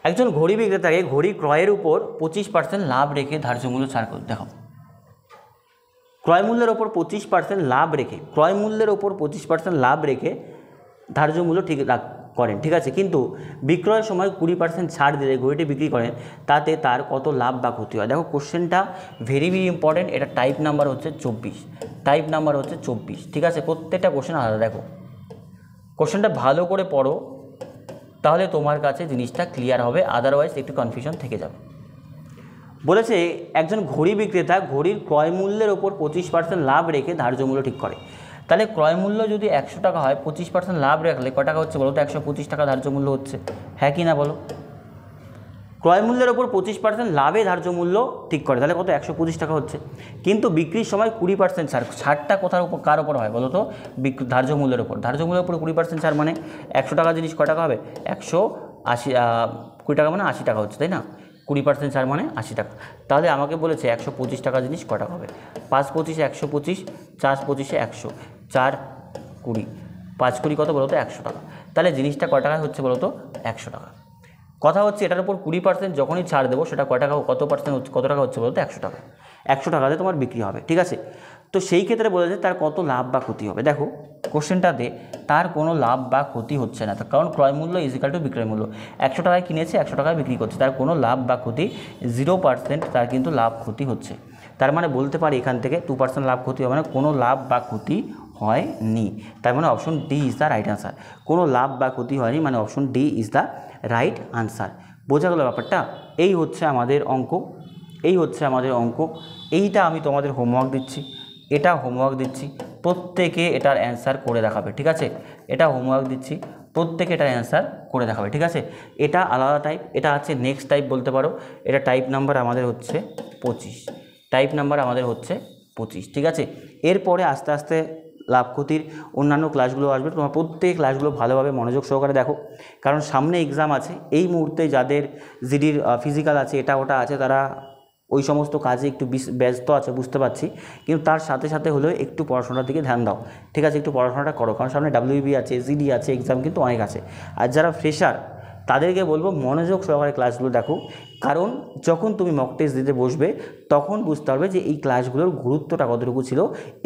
একজন ঘড়ি বিক্রেতাকে ঘড়ি ক্রয়ের উপর 25% লাভ রেখে ধার্য মূল্য ছাড় করে। দেখো, ক্রয় মূল্যের ওপর 25% লাভ রেখে, ক্রয় মূল্যের ওপর 25% লাভ রেখে ধার্য মূল্য ঠিক করেন, ঠিক আছে। কিন্তু বিক্রয়ের সময় 20% ছাড় দিলে ঘড়িটি বিক্রি করেন, তাতে তার কত লাভ বা ক্ষতি হয়? দেখো কোশ্চেনটা ভেরি ইম্পর্টেন্ট। এটা টাইপ নাম্বার হচ্ছে 24, টাইপ নাম্বার হচ্ছে 24, ঠিক আছে। প্রত্যেকটা কোশ্চেন আলাদা। দেখো কোশ্চেনটা ভালো করে পড়ো, তাহলে তোমার কাছে জিনিসটা ক্লিয়ার হবে, আদারওয়াইজ একটু কনফিউশন থেকে যাবে। বলেছে একজন ঘড়ি বিক্রেতা ঘড়ির ক্রয় মূল্যের ওপর 25% লাভ রেখে ধার্য মূল্য ঠিক করে। তাহলে ক্রয় মূল্য যদি 100 টাকা হয়, 25% লাভ রাখলে ক টাকা হচ্ছে বলো তো? 125 টাকা ধার্য মূল্য হচ্ছে, হ্যাঁ কি না বলো? ক্রয় মূল্যের ওপর 25% লাভে ধার্য মূল্য ঠিক করে, তাহলে কত? 125 টাকা হচ্ছে। কিন্তু বিক্রির সময় 20% ছাড়, ছাড়টা কোথার উপর, কার ওপর হয় বলো তো? ধার্য মূল্যের ওপর। ধার্য মূল্যের উপর 20% ছাড় মানে 100 টাকা জিনিস ক টাকা হবে? 180, 20 টাকা মানে 80 টাকা হচ্ছে, তাই না? 20% ছাড় মানে 80 টাকা। তাহলে আমাকে বলেছে 125 টাকা জিনিস ক টাকা হবে? 5 25 125, 4 25 100, 4 20, 5 20 কত বলো তো? 100 টাকা। তাহলে জিনিসটা ক টাকায় হচ্ছে বলো তো? 100 টাকা। কথা হচ্ছে এটার উপর 20% যখনই ছাড় দেবো, সেটা কত টাকা হচ্ছে, কত টাকা হচ্ছে বলতো? 100 টাকা। 100 টাকাতে তোমার বিক্রি হবে, ঠিক আছে। তো সেই ক্ষেত্রে বলেছে তার কত লাভ বা ক্ষতি হবে। দেখো কোশ্চেনটাতে তার কোনো লাভ বা ক্ষতি হচ্ছে না, কারণ ক্রয় মূল্য ইজিক্যাল টু বিক্রয় মূল্য। 100 টাকায় কিনেছে, 100 টাকায় বিক্রি করছে, তার কোনো লাভ বা ক্ষতি 0%, তার কিন্তু লাভ ক্ষতি হচ্ছে। তার মানে বলতে পারি এখান থেকে 2% লাভ ক্ষতি হবে না, কোনো লাভ বা ক্ষতি হয়নি। তার মানে option D is the right answer. কোনো লাভ বা ক্ষতি হয়নি মানে option D is the right answer. বোঝা গেল ব্যাপারটা? এই হচ্ছে আমাদের অঙ্ক, এই হচ্ছে আমাদের অঙ্ক। এইটা আমি তোমাদের হোমওয়ার্ক দিচ্ছি, এটা হোমওয়ার্ক দিচ্ছি, প্রত্যেকে এটার অ্যান্সার করে দেখাবে, ঠিক আছে। এটা হোমওয়ার্ক দিচ্ছি, প্রত্যেকে এটার অ্যান্সার করে দেখাবে, ঠিক আছে। এটা আলাদা টাইপ, এটা আছে নেক্সট টাইপ বলতে পারো। এটা টাইপ নাম্বার আমাদের হচ্ছে 25, টাইপ নাম্বার আমাদের হচ্ছে 25, ঠিক আছে। এরপরে আস্তে আস্তে লাভ ক্ষতির অন্যান্য ক্লাসগুলো আসবে। তোমার প্রত্যেক ক্লাসগুলো ভালোভাবে মনোযোগ সহকারে দেখো, কারণ সামনে এক্সাম আছে। এই মুহূর্তে যাদের জিডির ফিজিক্যাল আছে, এটা ওটা আছে, তারা ওই সমস্ত কাজে একটু ব্যস্ত আছে বুঝতে পারছি, কিন্তু তার সাথে সাথে হলেও একটু পড়াশোনার দিকে ধ্যান দাও, ঠিক আছে। একটু পড়াশোনাটা করো, কারণ সামনে WB আছে, জিডি আছে, এক্সাম কিন্তু অনেক আছে। আর যারা ফ্রেশার তাদেরকে বলবো মনোযোগ সহকারে ক্লাসগুলো দেখো, কারণ যখন তুমি মক টেস্ট দিতে বসবে তখন বুঝতে পারবে যে এই ক্লাসগুলোর গুরুত্বটা কতটুকু ছিল।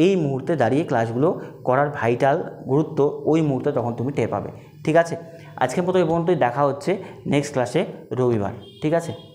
এই মুহূর্তে দাঁড়িয়ে ক্লাসগুলো করার ভাইটাল গুরুত্ব ওই মুহূর্তে তখন তুমি টের পাবে। ঠিক আছে, আজকের মতো এই পর্যন্তই, দেখা হচ্ছে নেক্সট ক্লাসে রবিবার। ঠিক আছে।